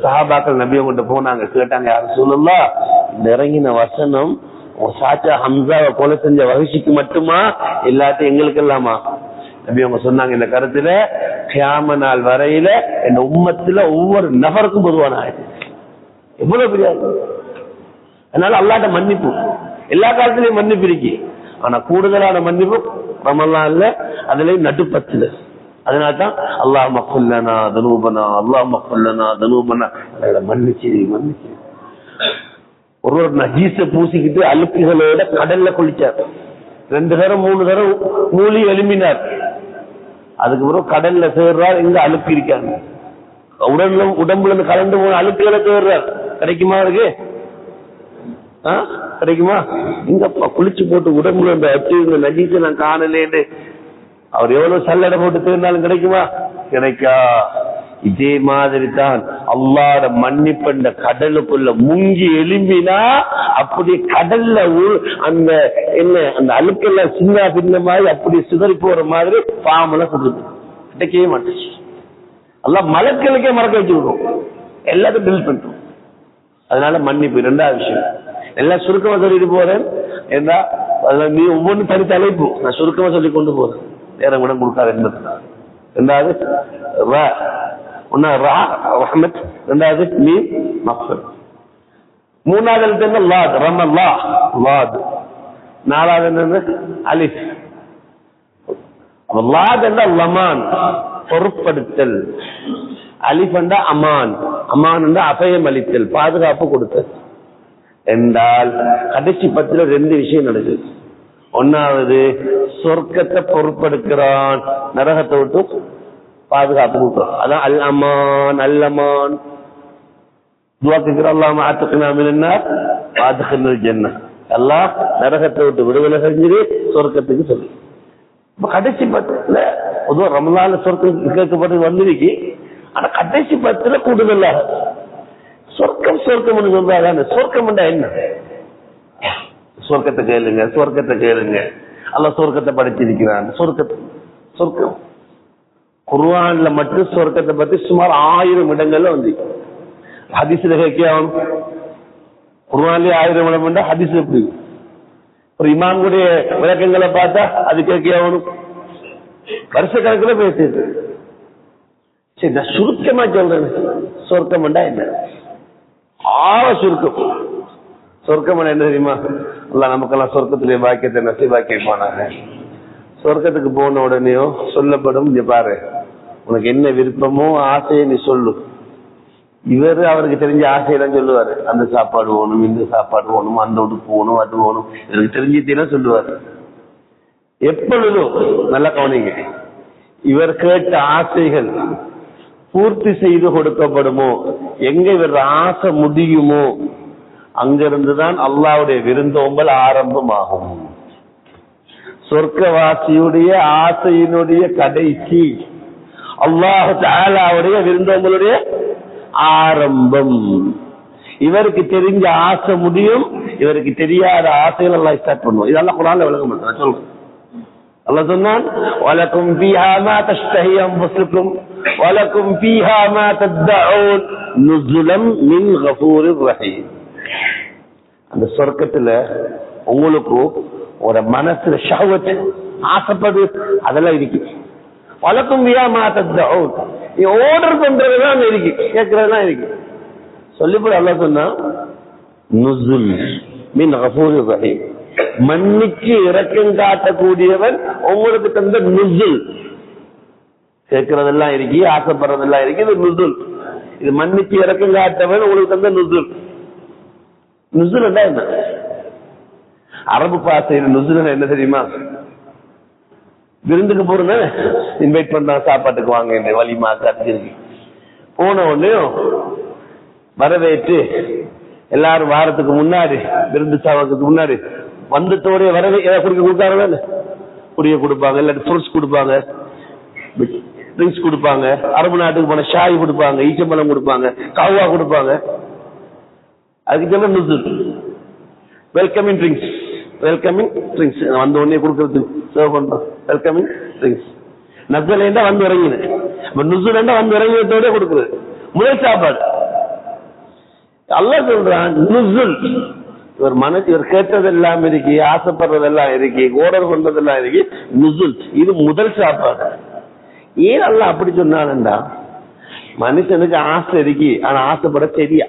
சஹாபாக்கள் நபி அவங்கள்ட்ட போனாங்க, கேட்டாங்க, யார் ரசூலுல்லாஹ், இந்த இறங்கின வசனம் சாச்சா ஹம்சாவை கொலை செஞ்ச வஹஷிக்கு மட்டுமா, எல்லாத்தையும் எங்களுக்கு எல்லாமா? நபி அவங்க சொன்னாங்க, இந்த கருத்துல கியாம நாள் வரையில இந்த உம்மத்துல ஒவ்வொரு நபருக்கும் பொதுவான ஆயிடுச்சு. எவ்வளவு பெரிய, அதனால அல்லாஹ்ட்ட மன்னிப்பு எல்லா காலத்திலயும் மன்னிப்பு இருக்கு. ஆனா கூடுதலான மன்னிப்பு ரமலான்ல, அதுலயும் நடுப்பத்துல. அதனால்தான் அல்லாஹ் மஃபுல்லனா தனூபனா, அல்லாஹ் மஃபுல்லனா தனூபனா, மன்னிச்சு. ஒரு நஜீஸ பூசிக்கிட்டு அழுக்குகளோட கடல்ல குளிச்சார். 2 தரம் 3 தரம் மூலி எழுப்பினார். அதுக்கப்புறம் கடல்ல சேர்றார், எங்க அழுக்கு இருக்காங்க, உடம்புல கலந்து போன அழுக்குகளை சேர்றார். கிடைக்குமா இருக்கு? கிடைக்குமா? இங்க குளிச்சு போட்டு உடம்புல இந்த அச்சு இந்த நஜீஸை நான் காணலேன்னு அவர் எவ்வளவு சல்லடை போட்டு தேர்ந்தாலும் கிடைக்குமா? கிடைக்கா. இதே மாதிரி தான் அல்லாஹ்வோட மன்னிப்பு இந்த கடலுக்குள்ள முங்கி எழும்பினா அப்படி கடல்ல அந்த என்ன அந்த அழுக்கெல்லாம் சின்ன பின்ன மாதிரி அப்படி சிதறி போற மாதிரி பாம்பெல்லாம் சொல்லுது, கிடைக்கவே மாட்டேச்சு. அல்லாஹ் மலக்களுக்கே மறக்க வச்சிருக்கோம், எல்லாத்தையும் பில் பண்ணிட்டோம். அதனால மன்னிப்பு ரெண்டாவது விஷயம். எல்லாம் சுருக்கமா சொல்லிட்டு போறேன், ஏன்னா நீ ஒவ்வொன்றும் தனி தலைப்பு, நான் சுருக்கமா சொல்லி கொண்டு போறேன், நேரம் கூட கொடுக்காது என்பதுதான். ரெண்டாவது ரா, ஒன்னா ரா ரஹ்மத், ரெண்டாவது மீம் மக்ஃபிரத். மூணாவது எழுத்து என்ன? லாத், ரமல்லா லாத். நாலாவது என்னது? அலிஃப். லாத் என்ற லமான், பொறுப்படுத்தல். அலிஃப் என்ற அமான், அமான் என்ற அபயம் அளித்தல், பாதுகாப்பு கொடுத்தல். என்றால் கடைசி 10ல 2 விஷயம் நடக்குது. ஒன்னாவது சொர்க்கத்தை பொறுப்படுக்கிறான், நரகத்தை விட்டு பாதுகாப்பு கொடுக்கிறான். அதான் அல் அமான். அல் அமான் துஆ கேக்குற, அல்லாஹ் ஆத்திக்னா மினன்னார் வஅத்கில்னல் ஜன்னah. அல்லாஹ் நரகத்தை விட்டு விடுதலை செஞ்சு சொர்க்கத்துக்கு சொல்லு. இப்ப கடைசி 10ல பொதுவா ரமலான்ல சொர்க்கம் கேட்கப்பட்டு வந்திருக்கு. ஆனா கடைசி 10ல கூடுதலாக சொர்க்கம் சொர்க்கம் சொல்றாங்க. சொர்க்கம் என்ன? சொர்க்கத்தை கேளுங்க, சொர்க்கத்தை கேளுங்க. அல்லாஹ் சொர்க்கத்தை படைச்சிருக்கிறான். சொர்க்கம் குர்ஆன்ல மட்டும் சொர்க்கத்தை பத்தி சுமார் 1000 இடங்கள்ல வந்து ஹதீஸ்ல கேட்கணும். குர்ஆன்ல 1000 இடம் உண்டா, ஹதீஸ் எப்படி? ஒரு இமாமுடைய விளக்கங்களை பார்த்தா அது கேட்கணும். வருஷ கணக்கில் பேசிட்டு. சரி, நான் சுருக்கமா சொல்றேன். சொர்க்கம் என்ன? சுருக்கம். சொர்க்கம் என்ன தெரியுமா? அல்ல நமக்கெல்லாம் சொர்க்கத்திலே பாக்கியத்தை நசீபாக்கிப்பானாங்க. சொர்க்கத்துக்கு போன உடனேயோ சொல்லப்படும், இங்க பாரு, உனக்கு என்ன விருப்பமோ ஆசையை நீ சொல்லு. இவரு அவருக்கு தெரிஞ்ச ஆசையெல்லாம் சொல்லுவாரு. அந்த சாப்பாடு வேணும், இந்த சாப்பாடு வேணும், அந்த உடுப்பு வேணும், அது வேணும், எனக்கு தெரிஞ்சதெல்லாம் சொல்லுவாரு. எப்பொழுதும் நல்லா கவனிங்க, இவர் கேட்ட ஆசைகள் பூர்த்தி செய்து கொடுக்கப்படுமோ, எங்க இவர் ஆசை முடியுமோ அங்கிருந்துதான் அல்லாஹ்வுடைய விருந்தோம்பல் ஆரம்பமாகும். சொர்க்கவாசியுடைய ஆசையினுடைய கடைசி அல்லாஹ் தஆலாவுடைய விருந்தோம்பலுடைய ஆரம்பம். இவருக்கு தெரிஞ்ச ஆசை முடியும், இவருக்கு தெரியாத ஆசைகள் அல்லாஹ் ஸ்டார்ட் பண்ணுவோம். இதெல்லாம் குர்ஆன்ல விளக்கம் நான் சொல்றேன். அல்லாஹ் சொன்னான், வலக்கும் ஃபீஹா மா தஷ்தஹி அன்ஃபுசுக்கும் வலக்கும் ஃபீஹா மா தத்ஊன் நுஸுலம் மின் கஃபூரிர் ரஹீம். அந்த சொர்க்கத்துல உங்களுக்கு ஒரு மனசுல ஷஹவத், ஆசைப்படு, அதெல்லாம் இருக்கு. வலக்கும் ஃபீஹா மா தத்ஊன், நீ ஆர்டர் பண்றதெல்லாம் இருக்கு, கேட்கறதெல்லாம் இருக்கு. சொல்லிப்போது அல்லாஹ் சொன்னா, நுஸுல் மின் கஃபூரிர் ரஹீம், மன்னிக்கு இரக்கம் காட்டக்கூடியவன் உங்களுக்கு தந்த நுஸுல். கேட்கறதெல்லாம் இருக்கு, ஆசைப்படுறதெல்லாம் இருக்கு, இது நுஸுல். இது மன்னிக்கு இரக்கம் காட்டவன் உங்களுக்கு தந்த நுஸுல். நுஸுல் என்ன? அரபு பாசையில் நுஸுல் என்ன தெரியுமா? விருந்துக்கு போறேன்னு இன்வைட் பண்றாங்க, சாப்பாட்டுக்கு வாங்க, இந்த வலிமா கத்திருக்கு. போன உடனே வரவேற்று எல்லாரும் வாரத்துக்கு முன்னாடி, விருந்து சாப்பிட்றதுக்கு முன்னாடி வந்தத்தோடைய வரவே ஏதாவது கொடுத்தாங்களா? குடிய கொடுப்பாங்க, இல்லாட்டி ஃப்ரூட்ஸ் கொடுப்பாங்க, ட்ரிங்க்ஸ் கொடுப்பாங்க. அரபு நாட்டுக்கு போன ஷாய் கொடுப்பாங்க, ஈச்சம்பழம் கொடுப்பாங்க, காவா கொடுப்பாங்க. அதுக்கு தான் நுஸுல். வெல்கமிங் ட்ரிங்க்ஸ், வெல்கமிங் ட்ரிங்க்ஸ் வந்த உடனே கொடுக்கறதுக்கு சர்வ் பண்றோம். Welcoming drinks. நஸ்ஸலேண்டா வந்து இறங்கினு, நுஸுலேண்டா வந்து இறங்கினதோட கொடுக்குறது முதல் சாப்பாடு. அல்லாஹ் சொல்றான் நுஸுல். இவர் மனசு, இவர் கேட்டதெல்லாம் இருக்கு, ஆசைப்படுறதெல்லாம் இருக்கு, ஆர்டர் பண்றதெல்லாம் இருக்கு, நுஸுல். இது முதல் சாப்பாடு. ஏன் அல்லாஹ் அப்படி சொன்னான்டா, மனுஷனுக்கு ஆசை இருக்கு, ஆனா ஆசைப்பட தெரியா.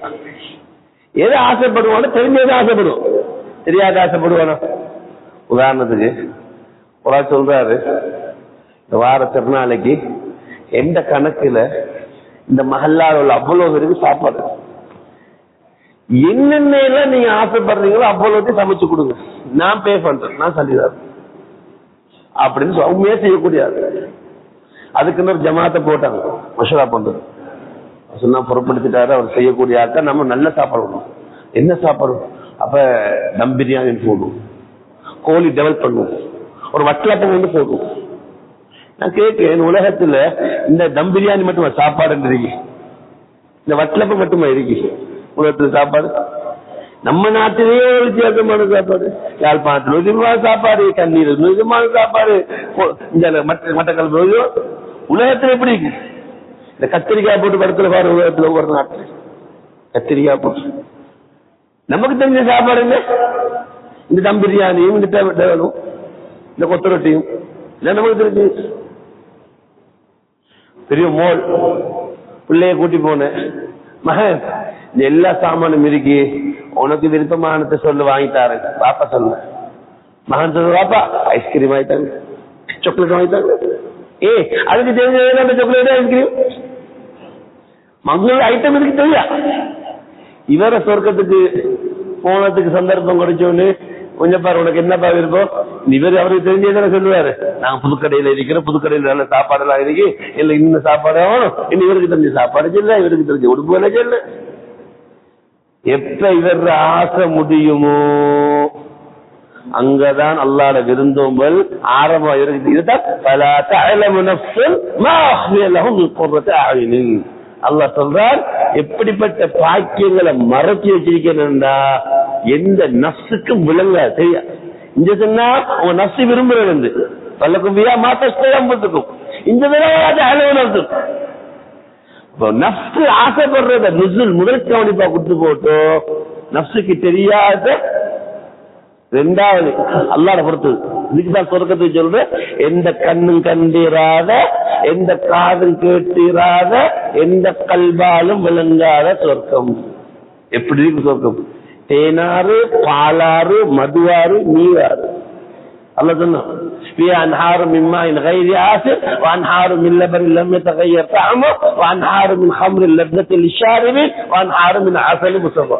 எது ஆசைப்படுவானோ தெரிஞ்சது ஆசைப்படுவோம், தெரியாத ஆசைப்படுவானோ. உதாரணத்துக்கு ஒரு ஆள் சொல்றாரு, இந்த வார திருநாளைக்கு எந்த கணக்குல இந்த மஹல்லால உள்ள அவ்வளவு பேருக்கு சாப்பாடு, என்னென்ன எல்லாம் நீங்க ஆசைப்படுறீங்களோ அவ்வளவு சமைச்சு கொடுங்க, நான் பே பண்றேன், நான் சொல்லிடுறேன் அப்படின்னு உண்மையா செய்யக்கூடியது. அதுக்குன்னு ஒரு ஜமாத்தை போட்டாங்க மஷூரா பண்றது. சொன்னா பொருட்படுத்திட்டாரு, அவர் செய்யக்கூடிய ஆட்கள். நம்ம நல்ல சாப்பாடு, என்ன சாப்பாடு? அப்ப தம் பிரியாணி போடுவோம், கோழி டெவலப் பண்ணுவோம், ஒரு வட்டலப்பம் வந்து போடுவோம். நான் கேட்கிறேன், உலகத்துல இந்த தம் பிரியாணி மட்டுமா சாப்பாடு இருக்கு? இந்த வட்டலப்பம் மட்டுமா இருக்கு உலகத்துல சாப்பாடு? நம்ம நாட்டிலேயே ஒரு வித்தியாசமான சாப்பாடு, யாழ்ப்பாணத்தில் விதமான சாப்பாடு, கண்ணீர் விதமான சாப்பாடு, மட்டக்களப்பு. உலகத்துல எப்படி இருக்கு? இந்த கத்திரிக்காய் போட்டு படத்துல பாரு, உலகத்துல ஒவ்வொரு நாட்டில் கத்திரிக்காய் போட்டு. நமக்கு தெரிஞ்ச சாப்பாடு என்ன? இந்த தம் பிரியாணியும், இந்த டேவலும், இந்த கொத்து ரொட்டியும், நமக்கு தெரிஞ்சு. பெரிய மோல். பிள்ளைய கூட்டி போனேன், மகன் இந்த எல்லா சாமானும் இருக்கு, உனக்கு விருப்பமானத்தை சொல்லு வாங்கிட்டாரு. பாப்பா சொல்ல, மகன் சொல்ல, பாப்பா ஐஸ்கிரீம் வாங்கிட்டாங்க, சாக்லேட் வாங்கிட்டாங்க. அதுக்கு தெரிஞ்ச சாக்லேட் ஐஸ்கிரீம் மங்கள ஐட்டம் இருக்கு தெரியா. இவர சொர்க்கத்துக்கு போனதுக்கு சந்தர்ப்பம் கிடைச்சோன்னு கொஞ்சம் பாரு உனக்கு என்னப்பா விருப்பம், இவர் அவருக்கு தெரிஞ்சதானே சொல்லுவாரு. நாங்க புதுக்கடையில இருக்கிறோம், புதுக்கடையில நல்ல சாப்பாடு எல்லாம் இருக்கு, இல்ல இந்த சாப்பாடு ஆகணும், இன்னும் இவருக்கு தெரிஞ்ச சாப்பாடு சொல்ல, இவருக்கு தெரிஞ்ச உடுப்பு வேலை சொல்லு. எப்ப இவர் ஆசை முடியுமோ அங்கதான் அல்லாஹ்வுடைய விருந்தோம்பல் ஆரம்பம் இருக்குது. இதுதான் பலா தஅலமு நஃப்ஸுன் மா அஹ்ஃபிய லஹும் மின் குர்ரத்தி அயுனின். அல்லாஹ் சொல்றார், எப்படிப்பட்ட பாக்கியங்களை மறைச்சி வச்சிருக்கேன்டா எந்த நஃப்ஸுக்கும் விளங்காது. சரியா இந்த சொன்னா உங்க நஃப்ஸ் விரும்புறது பல்லக்கும் வியா மாத்தஸ்தம்பத்துக்கும் இந்த அளவு நஃப்ஸ் ஆசைப்படுறத நுசுல் முதல் கவனிப்பா கொடுத்து போட்டோ நஃப்ஸுக்கு தெரியாத ரெண்டாவது அல்லாஹ்வை பொறுத்து. இதுக்குதான் சொர்க்கத்தை சொல்ற, எந்த கண்ணும் கண்டிராத, எந்த காதும் கேட்டிராத, எந்த கல்வாலும் விளங்காத சொர்க்கம். எப்படி இருக்கு சொர்க்கம்? தேனாறு, பாலாறு, மதுவாறு, நீராறு. அல்லாஹ் சொன்னான், أنهار من ماء غير آسن وأنهار من لبن لم يتغير طعمه وأنهار من خمر لذة للشاربين وأنهار من عسل مصفى.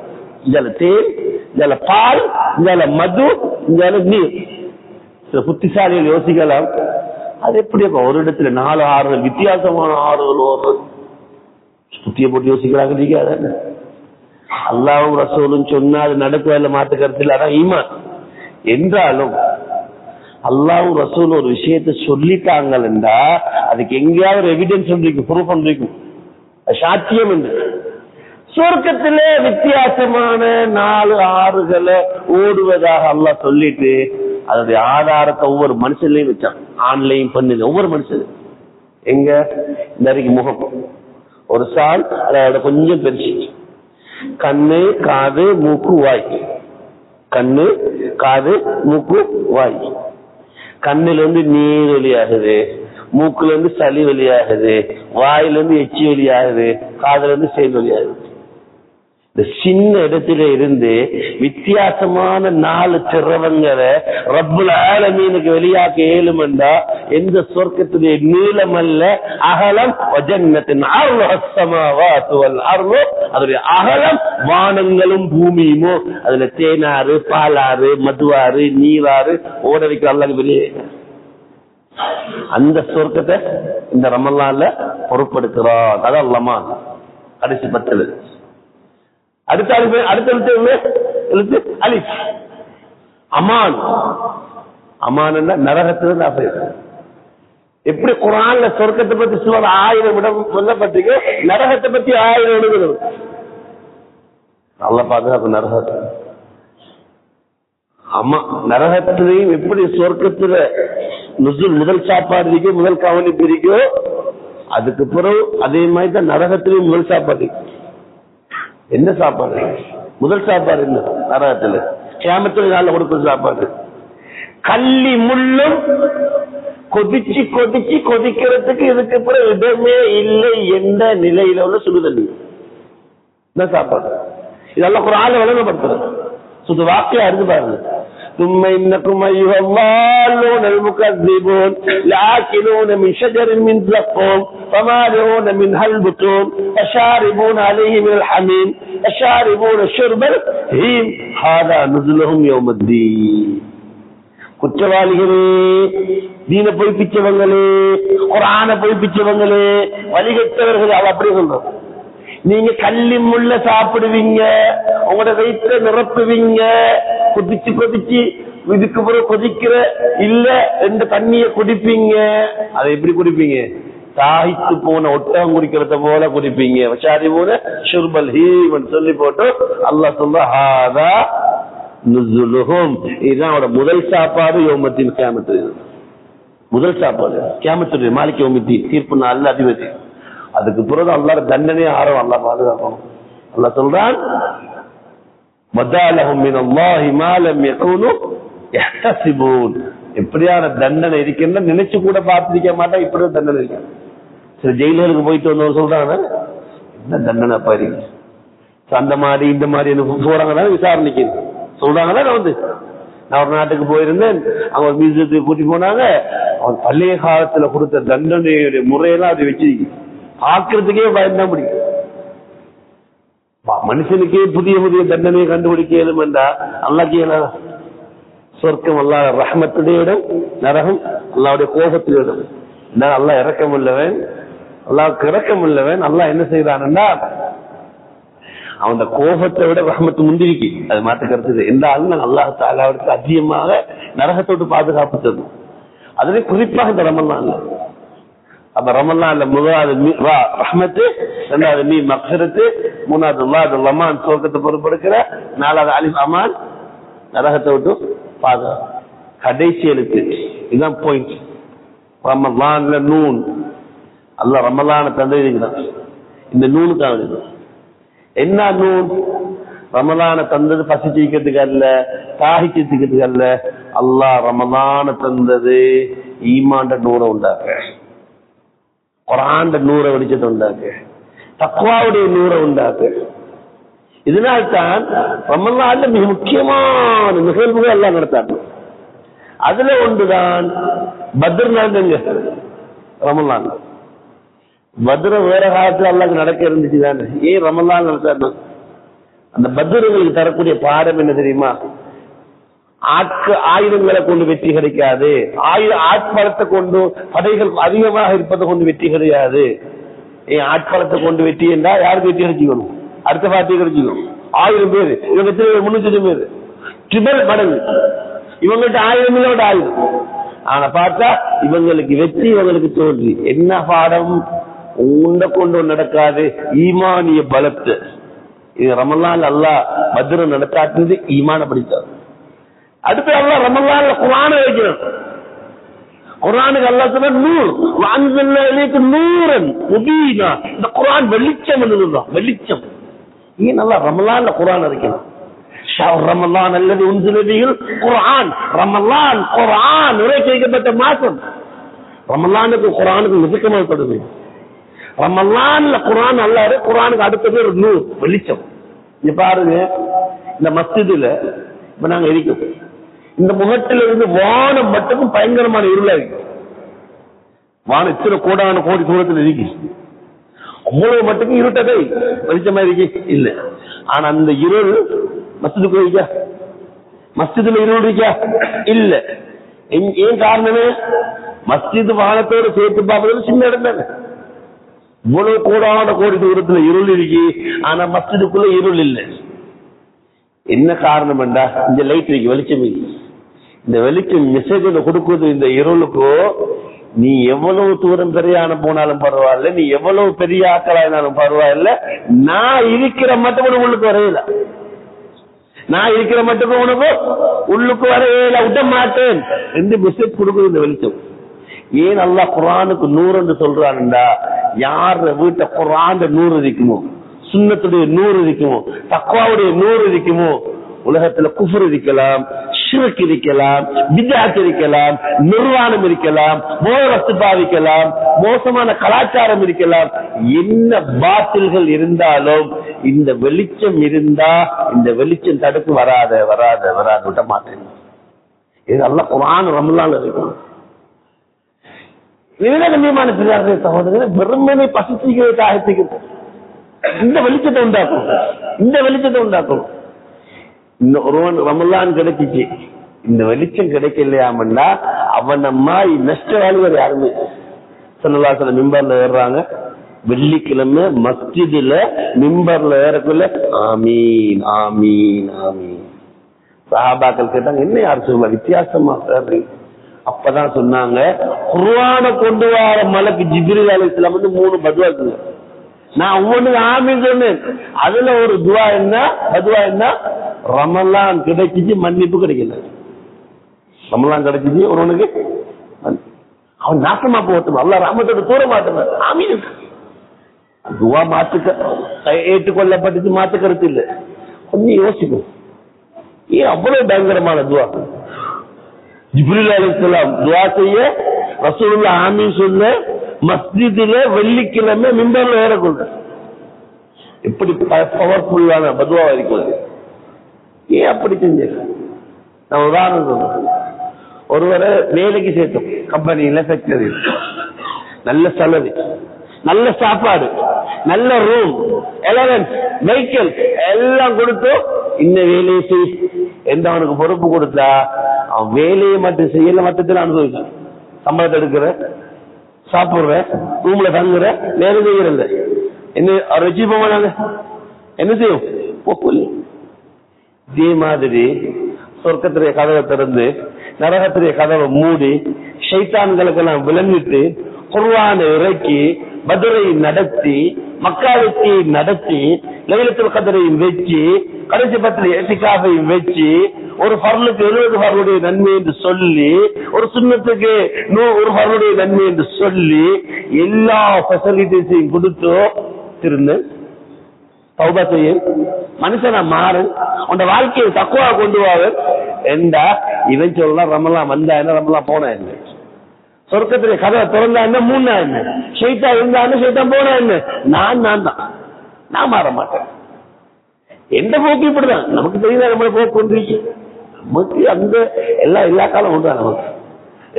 இதால தேன், இதால பால், இதால மது, இதால நீர். சில புத்திசாலிகள் யோசிக்கலாம், அது எப்படி ஒரு இடத்துல 4 ஆறுகள் வித்தியாசமான ஆறுகள் ஓடுறது, புத்திய போட்டு யோசிக்கிறாங்க. நீங்க அல்லாஹ்வும் ரசூலும் சொன்னா அது நடக்குவதில்ல, மாற்று கருத்தில். அதான் ஈமான். என்றாலும் அல்லாஹ்வும் ரசூலும் ஒரு விஷயத்தை சொல்லிட்டாங்கன்னா அதுக்கு எங்கேயாவது எவிடன்ஸ் ஒன்றிருக்கும், ப்ரூஃப் ஒன்றிருக்கும், சாட்சியம் என்று. சொர்க்கத்திலே வித்தியாசமான 4 ஆறுகளை ஓடுவதாக அல்லாஹ் சொல்லிட்டு அதனுடைய ஆதாரத்தை ஒவ்வொரு மனுஷன்லையும் வச்சான். ஆண்லையும் பெண்ணிலையும் ஒவ்வொரு மனுஷனும். எங்க இந்த முகம் ஒரு சால், அதோட கொஞ்சம் பெருசு, கண்ணு, காது, மூக்கு, வாய். கண்ணு, காது, மூக்கு, வாய். கண்ணுல இருந்து நீர் வெளியாகுது, மூக்குல இருந்து சளி வெளியாகுது, வாயில இருந்து எச்சி வெளியாகுது, காதுல இருந்து செயல் வெளியாகுது. இந்த சின்ன இடத்துல இருந்து வித்தியாசமான 4 திரவங்களை ரப்புல் ஆலமீனுக்கு வெளியாக்க ஏழுமெண்டா எந்த சொர்க்கத்துடைய நீளம் அல்ல அகலம், வஜன்னத்தின் அதனுடைய அகலம் வானங்களும் பூமியுமோ. அதுல தேனாறு, பாலாறு, மதுவாறு, நீராறு ஓட வைக்கிற அல்லாஹ் வெளியே. அந்த சொர்க்கத்தை இந்த ரமலான்ல பொறுப்படுத்துறான். அதான் லமான் கடைசி 10. அடுத்த எழுத்து அலிஃப். அமான். அமான் நரகத்துல எப்படி குர்ஆன்ல சொர்க்கத்தை பத்தி சுமார் 1000 இடம் சொல்லப்பட்டிருக்கு, நரகத்தை பத்தி 1000 இடங்கள். அல்லாஹ் பாதுகாப்பு நரகத்தை. ஆமா, நரகத்திலையும் எப்படி சொர்க்கத்துல நுசுல் முதல் சாப்பாடு இருக்கு, முதல் கவனிப்பு இருக்கோ, அதுக்கு பிறகு அதே மாதிரி தான் நரகத்திலையும் முதல் சாப்பாடு. என்ன சாப்பாடு? முதல் சாப்பாடு என்ன நரகத்துல? கியாமத்துல நாள்ல கொடுக்கிற சாப்பாடு. கள்ளி முள்ளும் கொதிச்சு கொதிச்சு கொதிக்கிறதுக்கு இதுக்கு பிறகு இடமே இல்லை என்ற நிலையில உள்ள சுடுதண்ணி. என்ன சாப்பாடு? இதெல்லாம் ஒரு ஆளை வழங்கப்படுத்துறது. சுது வாக்கியா இருந்து பாருங்க. ثم إنكم أيها الضالون المكذبون لآكلون من شجر من زقوم فمالئون منها البطون فشاربون عليه من الحميم فشاربون شرب الهيم هذا نزلهم يوم الدين. குற்றவாளிகளே, தீன பொய்ப்பிச்சவங்களே, குர்ஆன பொய்ப்பிச்சவங்களே, வழிகட்டவர்கள், அவ அப்படி சொல்றோம். நீங்க கள்ளி முள்ள சாப்பிடுவீங்க, உங்களோட வயிற்ற நிரப்புவீங்க, கொதிச்சு கொதிச்சு இதுக்கு பிறகு கொதிக்கிற இல்ல ரெண்டு தண்ணிய குடிப்பீங்க. அதை எப்படி குடிப்பீங்க? தாய்த்து போன ஒட்டகம் குடிக்கிறத போல குடிப்பீங்க. வச்சாரி போன ஷுர்பல் ஹீம் சொல்லி போட்டு அல்லாஹ் சொல்ற ஹாதா நுஸுலுஹும். இதுதான் அவரோட முதல் சாப்பாடு. யௌமத்தின் கியாமத்து முதல் சாப்பாடு. கியாமத்துடைய மாலிக் யௌமித்தி தீர்ப்பு நாள் அதிபதி. அதுக்கு பிறகு அல்லாஹ் தண்டனை ஆரம்பம். அல்லாஹ் பாதுகாக்கணும். அல்லாஹ் சொல்றான், வதாலஹும் மினல்லாஹி மா லம் யகூனு யஹ்தஸிபூன். எப்படியான தண்டனை இருக்குன்னு நினைச்சு கூட பார்த்திருக்க மாட்டா. இப்படி தண்டனை இருக்கு. சில ஜெயிலுக்கு போயிட்டு வந்தவங்க சொல்றாங்க என்ன தண்டனை பாரு, அந்த மாதிரி இந்த மாதிரி போறாங்கன்னா விசாரணைக்கு சொல்றாங்கன்னா. நான் ஒரு நாட்டுக்கு போயிருந்தேன், அவங்க ஒரு மியூசியத்துக்கு கூட்டி போனாங்க. அவன் பழைய காலத்துல கொடுத்த தண்டனையுடைய முறையெல்லாம் அப்படி வச்சு பார்க்கறதுக்கே பயந்தான் முடியும். மனுஷனுக்கே புதிய புதிய தண்டனையை கண்டுபிடிக்க இயலுமென்றா அல்லாஹ் கேளா? சொர்க்கம் அல்லாஹ் ரஹ்மத்துடைய இடம், நரகம் அல்லாஹ்வுடைய கோபத்துடைய இடம். அல்லாஹ் இரக்கம் உள்ளவன், அல்லாஹ்வுக்கு இரக்கம் உள்ளவன். அல்லாஹ் என்ன செய்யறான்னா அவன் கோபத்தை விட ரஹ்மத்து முந்திரிக்கு, அது மாற்ற கருத்து. என்றாலும் அல்லாஹ் தஆலாவுக்கு அதிகமாக நரகத்தோடு பாதுகாப்பு தரும். அதுவே குறிப்பாக இந்த ரமலான்ல. அப்ப ரமலான்ல முதலாவது ரஹ்மத்து, இரண்டாவது நீ மக்ஃபிரத்து, மூணாவது லமான் சொர்க்கத்தை பொறுப்பெடுக்கிற, நாலாவது அலிஃப் அமான் நரகத்தை விட்டு பாதுகாப்பு. கடைசி எழுத்து இதுதான் பாயிண்ட். ரமலான்ல நூன், அல்லாஹ் ரமலான தந்திருக்கிறான். இந்த நூனுக்காக என்ன நூன்? ரமலான தந்தது பசிச்சிக்கிறதுக்கு அல்ல, தாகிக்கிறதுக்கு அல்ல. அல்லாஹ் ரமலான தந்தது ஈமாண்ட நூறை உண்டாக்க, குர்ஆன் நூறை வெளிச்சத்தை உண்டாக்க, தக்வாவுடைய நூறை உண்டாக்க. இதனால்தான் ரமலான்ல மிக முக்கியமான நிகழ்வுகள் எல்லாம் நடத்தாங்க. அதுல ஒன்றுதான் பத்ர் நடந்துங்க. ரமலான் பத்ர வேற காலத்துல அல்லாஹ் நடக்க இருந்துச்சு தானே, ஏன் ரமலான் நடத்தாரு? அந்த பத்ர்களுக்கு தரக்கூடிய பாடம் என்ன தெரியுமா? ஆயுதங்களை கொண்டு வெற்றி கிடைக்காது, ஆட்பலத்தை கொண்டு படைகள் அதிகமாக இருப்பதை கொண்டு வெற்றி கிடையாது. ஏன் ஆட்பலத்தை கொண்டு வெற்றி என்றா யாருக்கு வெற்றி கிடைச்சிக்கணும்? அடுத்த பார்ட்டி கிடைச்சிக்கணும். 1000 பேர், இவங்க 300 பேர், ட்ரிபிள் மடங்கு. இவங்கள்ட்ட 1000 ஆயுதம். ஆனா பார்த்தா இவங்களுக்கு வெற்றி, இவங்களுக்கு தோல்வி. என்ன பாடம்? உண்ட கொண்டு நடக்காது ஈமானிய பலத்து. இது ரமலான் அல்லாஹ் பத்ர நடத்தாட்டு ஈமான படித்தார். அடுத்து அல்லாஹ் ரமலான்ல குர்ஆனை வைக்கணும். குர்ஆனுக்கு அல்லாஹ் சொன்ன நூர், வஅன்ஸல்னா இலைக நூரன் முபீனா. இந்த குர்ஆன் வெளிச்சம் என்னதுதான், வெளிச்சம். ஏன் அல்லாஹ் ரமலான்ல குர்ஆன் இறக்கணும்? ஷஹர் ரமலான் அல்லது உன்ஸில பிஹில் குர்ஆன். ரமலான் குர்ஆன் இறக்கப்பட்ட மாசம். ரமலானுக்கு குர்ஆனுக்கு நெருக்கமாக தொடர்பு. ரமலான்ல குர்ஆன் அல்லாஹ், குர்ஆனுக்கு அடுத்த பேர் நூர், வெளிச்சம். இங்க பாருங்க, இந்த மஸ்ஜிதுல இப்ப நாங்க இருக்கோம், இந்த முகத்தில இருந்து வானம் மட்டும் பயங்கரமான இருளா இருக்கு. வானம் இத்தனை கோடான கோடி தூரத்தில் இருக்கு. அவ்வளவு மட்டும் இருட்டதை வெளிச்சமா இருக்கு இல்ல. ஆனா அந்த இருள் மஸ்ஜிதுக்கு இருக்கா? மஸ்ஜிதுல இருள் இருக்கா? இல்ல. ஏன் காரணமே? மஸ்ஜிது வானத்தோடு சேர்த்து பார்ப்பது சின்ன இடம் தானே. இவ்வளவு கோடான கோடி தூரத்துல இருள் இருக்கு, ஆனா மஸ்ஜிதுக்குள்ள இருள் இல்லை. என்ன காரணம் என்றா இந்த லைட் இருக்கு, வெளிச்சம் இருக்கு. இந்த வெளிச்சம் மெசேஜ் கொடுக்குது இந்த இருளுக்கோ. நீ எவ்வளவு தூரம் பெரியான போனாலும் பரவாயில்ல, நீ எவ்வளவு பெரிய ஆக்கலாயினாலும் பரவாயில்ல, நான் இருக்கிற மட்டும் உள்ளுக்கு வரையில, நான் இருக்கிற மட்டும் உனக்கு உள்ளுக்கு வரையில விட மாட்டேன் என்று மெசேஜ் கொடுக்குது இந்த வெளிச்சம். ஏன் அல்லாஹ் குர்ஆனுக்கு நூறு என்று சொல்றான்டா, யார் வீட்டை குர்ஆன் நூறு இருக்குமோ, சுன்னத்துடைய நூறு இருக்குமோ, தக்வாவுடைய நூறு இருக்குமோ, உலகத்துல குஃப்ர் இருக்கலாம், ஷிர்க் இருக்கலாம், பித்அத் இருக்கலாம், நிர்வாணம் இருக்கலாம், மோசத்து பாவிக்கலாம், மோசமான கலாச்சாரம் இருக்கலாம், என்ன பாத்தில்கள் இருந்தாலும் இந்த வெளிச்சம் இருந்தா இந்த வெளிச்சம் தடுப்பு வராத வராத வராது விட மாட்டேன். இது அல்லாஹ் குர்ஆன் ரமலான்ல இருக்கும். கண்ணியமான பிள்ளையார்களே சகோதரர்களே, வெறுமனை பசிச்சுக்கிறத ஆயத்துக்கு இந்த வெளிச்சத்தை உண்டாக்கும், இந்த வெளிச்சத்தை உண்டாக்கும். ஒருவன் ரமலான் கிடைச்சிச்சு, இந்த வெளிச்சம் கிடைக்கலையாமன்னா அவன் அம்மா நஷ்டவாளிகள் யாருமே. ஸல்லல்லாஹு அலைஹி வஸல்லம் மிம்பர்ல ஏறுறாங்க, வெள்ளிக்கிழமை மஸ்ஜிதுல மிம்பர்ல ஏறக்குள்ள ஆமீன் ஆமீன் ஆமீன். சஹாபாக்கள் கேட்டாங்க, என்ன யார் சொல்லுவா வித்தியாசமா சார்? அப்பதான் சொன்னாங்க, குர்ஆனை கொண்டு வர மலக்கு ஜிப்ரீல் அலைஹிஸ்ஸலாம் வந்து 3 பதுவா சொன்னாங்க. நான் ஒவ்வொன்றுக்கு ஆமீன் சொன்னேன். அதுல ஒரு துவா என்ன, பதுவா என்ன? ரமலான் கிடைச்சிச்சு, மன்னிப்பு கிடைக்கல. ரமலான் கிடைச்சிச்சு ஒருவனுக்கு, அவன் நாசமா போகட்டும், அல்லாஹ் ரஹ்மத்தோட தூர மாட்டேன். ஆமீன் துவா மாத்துக்க ஏற்றுக்கொள்ளப்பட்டுச்சு, மாத்து கருத்து இல்லை. கொஞ்சம் யோசிக்கும், ஏன் அவ்வளவு பயங்கரமான துவா? ஜிப்ரீல் அலைஹிஸ்ஸலாம் துஆ செய்ய, ரசூலுல்லாஹ் ஆமீன் சொல்ல, மஸ்ஜிதில வெள்ளிக்கிழமை மிம்பர்ல ஏறக்கூடாது. எப்படி பவர்ஃபுல்லான பதுவா இருக்கிறது. ஏன் அப்படி செஞ்ச? நான் உதாரணம் சொல்றேன். ஒருவரை வேலைக்கு சேர்த்தோம் கம்பெனியில, ஃபேக்டரியில். நல்ல செலவு, நல்ல சாப்பாடு, நல்ல ரூம், எலவன்ஸ், வெஹிக்கிள் எல்லாம் கொடுத்து இந்த வேலையை செய் எந்த அவனுக்கு பொறுப்பு கொடுத்தா அவன் வேலையை மட்டும் செய்யல, மொத்தத்தில் அனுபவிச்சான். சம்பளத்தை எடுக்கிற, சாப்பிடுற, ரூம்ல தங்குற, வேலை செய்யறது என்ன அவர் வச்சு போவாங்க. என்ன செய்யும்? இதே மாதிரி சொர்க்கத்திலேயே கதவை திறந்து நரகத்திலேயே கதவை மூடி ஷைத்தான்களுக்கெல்லாம் விளங்கிட்டு குர்ஆனை இறக்கி பத்ரை நடத்தி மக்காவுக்கு நடத்தி லைலத்துல் கத்ரையும் வச்சு கடைசி 10 இத்திகாஃபையும் வச்சு ஒரு ஃபர்லுக்கு 70 ஃபர்லுடைய நன்மை என்று சொல்லி ஒரு சுன்னத்துக்கு 100 ஃபர்லுடைய நன்மை என்று சொல்லி எல்லா ஃபெசிலிட்டிஸையும் கொடுத்து திருந்து தௌபா செய்ய மனுஷனா மாறு உன் வாழ்க்கையை தக்குவா கொண்டு வாங்க என்றா இவன் சொல்லலாம். ரமலான் வந்தா என்ன, ரமலான் போனா என்ன, சொர்க்கத்திலே கதவை திறந்தா என்ன, மூணா என்ன, ஷைத்தா இருந்தா என்ன, ஷைத்தான் போனா என்ன, நான் தான் நான் மாற மாட்டேன். எந்த போக்கு இப்படிதான் நமக்கு தெரியுதா, நம்மளை போக்கு கொண்டிருக்கு. நமக்கு அந்த எல்லா காலம் உண்டா நமக்கு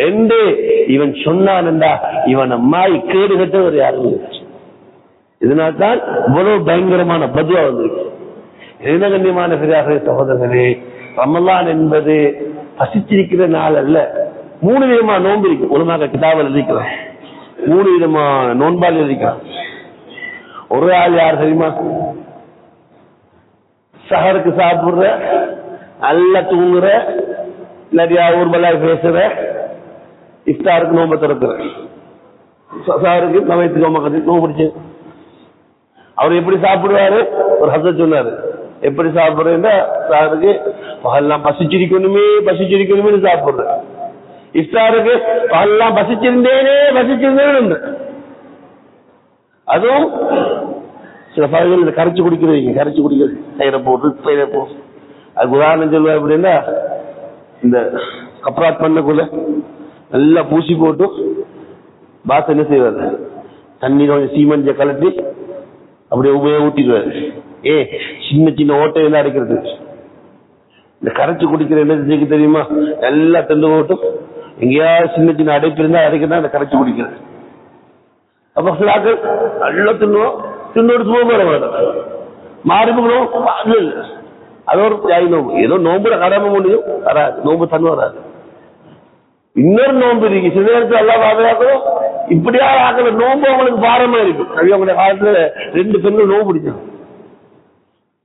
ரெண்டு. இவன் சொன்னான்டா இவன் அம்மாய் கேடு கட்டவர் யாரும். இதனால்தான் இவ்வளவு பயங்கரமான பதுவா வந்திருக்கு. என்ன கண்ணியமான பெரியார்களே சகோதரர்களே, ரமலான் என்பது பசிச்சிருக்கிற நாள் அல்ல. 3 விதமான நோன்பு இருக்கு. ஒழுங்காக கிதாபில் இருக்கிறேன். 3 விதமான நோன்பால் இருக்கிறான். ஒரு ஆள் யார் தெரியுமா? சஹருக்கு சாப்பிடுற, நல்லா தூங்குற, நிறைய ஊர்வலாக பேசுற, இஃப்தாருக்கு நோன்பை திறக்கிற. சஹருக்கு சமயத்துக்கு நோம்பு பிடிச்சு அவர் எப்படி சாப்பிடுவாரு? ஒரு ஹசரத் சொன்னாரு, எப்படி சாப்பிடுறேன்னா சாருக்கு பகல்லாம் பசிச்சிருக்கணுமே சாப்பிடுற. இஃப்தாருக்கு பகல்லாம் பசிச்சிருந்தேன்னு. அதுவும் சில பகுதிகள் கரைச்சி குடிக்கிறது தயிரை போட்டு அதுக்கு உதாரணம் சொல்லுவா. எப்படின்னா இந்த கப்ராத் பண்ணக்குள்ள நல்லா பூசி போட்டு பாஸ் என்ன செய்வாரு, தண்ணி கொஞ்சம் சீமஞ்ச கலட்டி அப்படியே ஊட்டிடுவாரு. சின்ன ஓட்டையெல்லாம் அடைக்கிறது. இந்த கரைச்சி குடிக்கிற என்ன தெரியுமா? நல்லா தந்து போட்டும் எங்கேயாவது சின்ன அடைப்பு இருந்தா அடைக்கிறதா அந்த கரைச்சி குடிக்கிறது. அப்ப சிலாக்கள் நல்லா தின்னோடு போக மாறிப்புகளும் இல்லை. அது ஒரு தியாகி நோம்பு. ஏதோ நோம்புல கடமை முடியும் வராது, நோம்பு தண்ணு வராது. இன்னொரு நோம்பு இருக்கு. சில நேரத்தில் எல்லாம் பாதுகாக்கணும். இப்படியா ஆக்கல நோம்பு அவங்களுக்கு பாரமா இருக்கு. அவங்களுடைய காலத்துல 2 பெண்கள் நோம்பு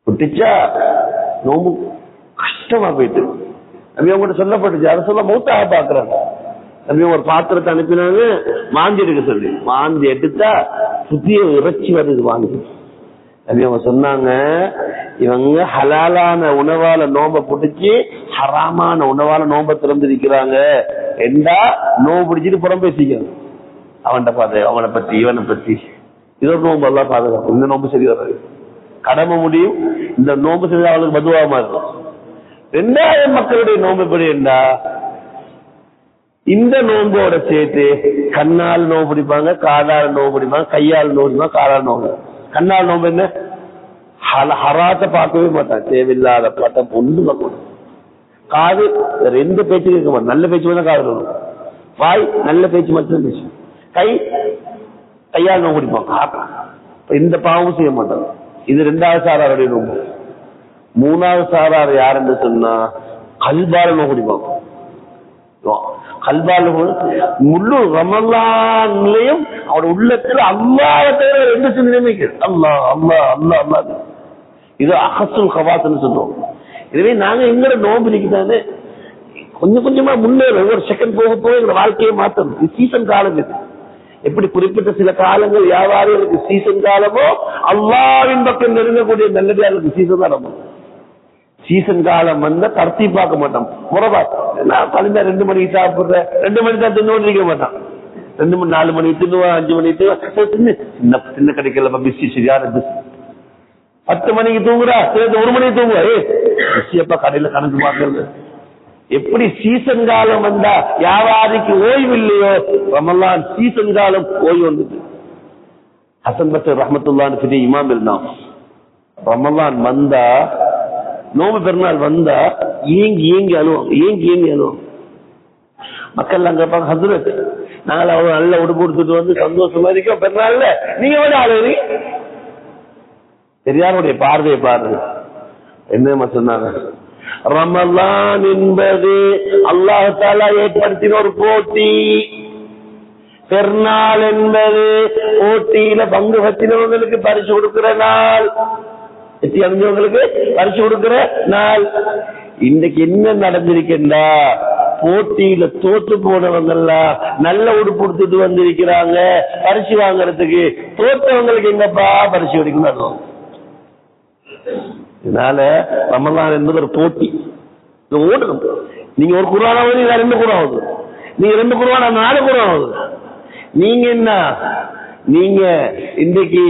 பிடிச்சா நோம்பு கஷ்டமா போயிட்டு அவங்ககிட்ட சொல்லப்பட்டுச்சு. அதை சொல்ல மௌத்தாக பாக்குறாங்க. ஒரு பாத்திரத்தை அனுப்பினாங்க மாந்தி எடுக்க சொல்லி. மாந்தி எடுத்தா புதிய இறைச்சி வருது வாங்கி. அவங்க சொன்னாங்க, இவங்க ஹலாலான உணவால நோம்ப பிடிச்சி ஹராமான உணவால நோம்ப திறந்திருக்கிறாங்க என்றா நோம்பு பிடிச்சிட்டு புறம் பேசிக்கிறாங்க. அவனை பத்தி இவனை பத்தி. இதோட நோம்பு எல்லாம் பாதுகாப்பு. இந்த நோம்பு சரி வராது, கடமை முடியும். இந்த நோம்பு சரி அவளுக்கு மதுவாக இருக்கும். 2000 மக்களுடைய நோம்பு எப்படி என்றா இந்த நோம்போட சேர்த்து கண்ணால் நோம்பு பிடிப்பாங்க, காதால் நோம்பு பிடிப்பாங்க, கையால் நோம்பு பிடிப்பாங்க, காதால் நோம்பு. கண்ணால் நோம்பு என்ன? ஹராத்த பார்க்கவே மாட்டான், தேவையில்லாத பட்டம் ஒன்று பார்க்கணும். காது 2 பேச்சு கேட்க மாட்டோம், நல்ல பேச்சு மட்டும் காது வரும். வாய் நல்ல பேச்சு மட்டும் பேச்சு. கையால் நோம்பு பிடிப்பாங்க, எந்த பாவமும் செய்ய மாட்டாங்க. இது 2வது சாராருடைய நோம்பு. 3வது சாரார் யார் என்று சொன்னா கல்பால நோம்பு பிடிப்பாங்க. கல்பால முழு ரமலான்லயும் அவரோட உள்ளத்துல அல்லாஹ்வை தவிர 2 சிந்தனையுமே அல்லாஹ் அல்லாஹ் அல்லாஹ் அல்லாஹ். இது அஹசுல் கவாத்னு சொல்றோம். எனவே நாங்க எங்களோட நோம்பு நிற்கிறானே கொஞ்சம் கொஞ்சமா முன்னேற ஒவ்வொரு செகண்ட் போக போக எங்க வாழ்க்கையை மாற்றணும். இது சீசன் காலம். இது எப்படி குறிப்பிட்ட சில காலங்கள் வியாபாரிகளுக்கு சீசன் காலமோ அல்லாஹ்வின் பக்கம் நெருங்கக்கூடிய நல்லடியாருக்கு சீசன் தான் நம்ம. சீசன் காலம் வந்தா தர்த்தி பார்க்க மாட்டோம், முறவா. நான் கலந்தா 2 மணிக்கு சாப்பிடுறேன், 2 மணி தான் தின்னு இருக்க மாட்டான். 2 மணி 4 மணிக்கு தின்னுவான், 5 மணிக்கு தின்னு சின்ன கிடைக்கல பிஸி சரியான பிஸி. 10 மணிக்கு தூங்குறா, 1 மணிக்கு தூங்குவா. பிஸியப்பா கடையில கணக்கு பார்க்கறது. எப்படி சீசன் காலம் வந்தா வியாபாரிக்கு ஓய்வு இல்லையோ, ரமலான் சீசன் காலம் ஓய்வு வந்தது. ஹசன் பஸ்ரி ரஹ்மத்துல்லாஹி அலைஹி இமாம் இருந்தான். ரமலான் வந்தா, நோம்பு பெருநாள் வந்தா ஏங்கி அழுவோம். மக்கள் அங்க கேட்பாங்க, ஹஸ்ரத் நாங்கள் அவ்வளவு நல்ல உடுப்பு கொடுத்துட்டு வந்து சந்தோஷமா இருக்கோம் பெருநாள்ல, நீங்க வந்து அழுவி. பெரியாருடைய பார்வையை பாருங்க, என்ன சொன்னாங்க, ரமலான் என்பது அல்லாஹ் தஆலா ஏற்படுத்தின ஒரு போட்டி. பெருநாள் என்பது போட்டியில பங்கு பற்றினவங்களுக்கு பரிசு கொடுக்கிற நாள், வெற்றி அடைஞ்சவங்களுக்கு பரிசு கொடுக்கிற நாள். இன்னைக்கு என்ன நடந்திருக்கின்றா, போட்டியில தோற்று போனவங்க எல்லாம் நல்ல உடுப்பு கொடுத்துட்டு வந்திருக்கிறாங்க பரிசு வாங்கறதுக்கு, தோற்றவங்களுக்கு எங்கப்பா பரிசு கிடைக்கணும். இதனால ரமலான் என்பது ஒரு போட்டி, ஓடணும். நீங்க ஒரு குர்ஆன் ஆகுது, 2 குர்ஆன் ஆகுது, நீங்க 2 குர்ஆன் 4 குர்ஆன் ஆகுது. நீங்க என்ன, நீங்க இன்றைக்கு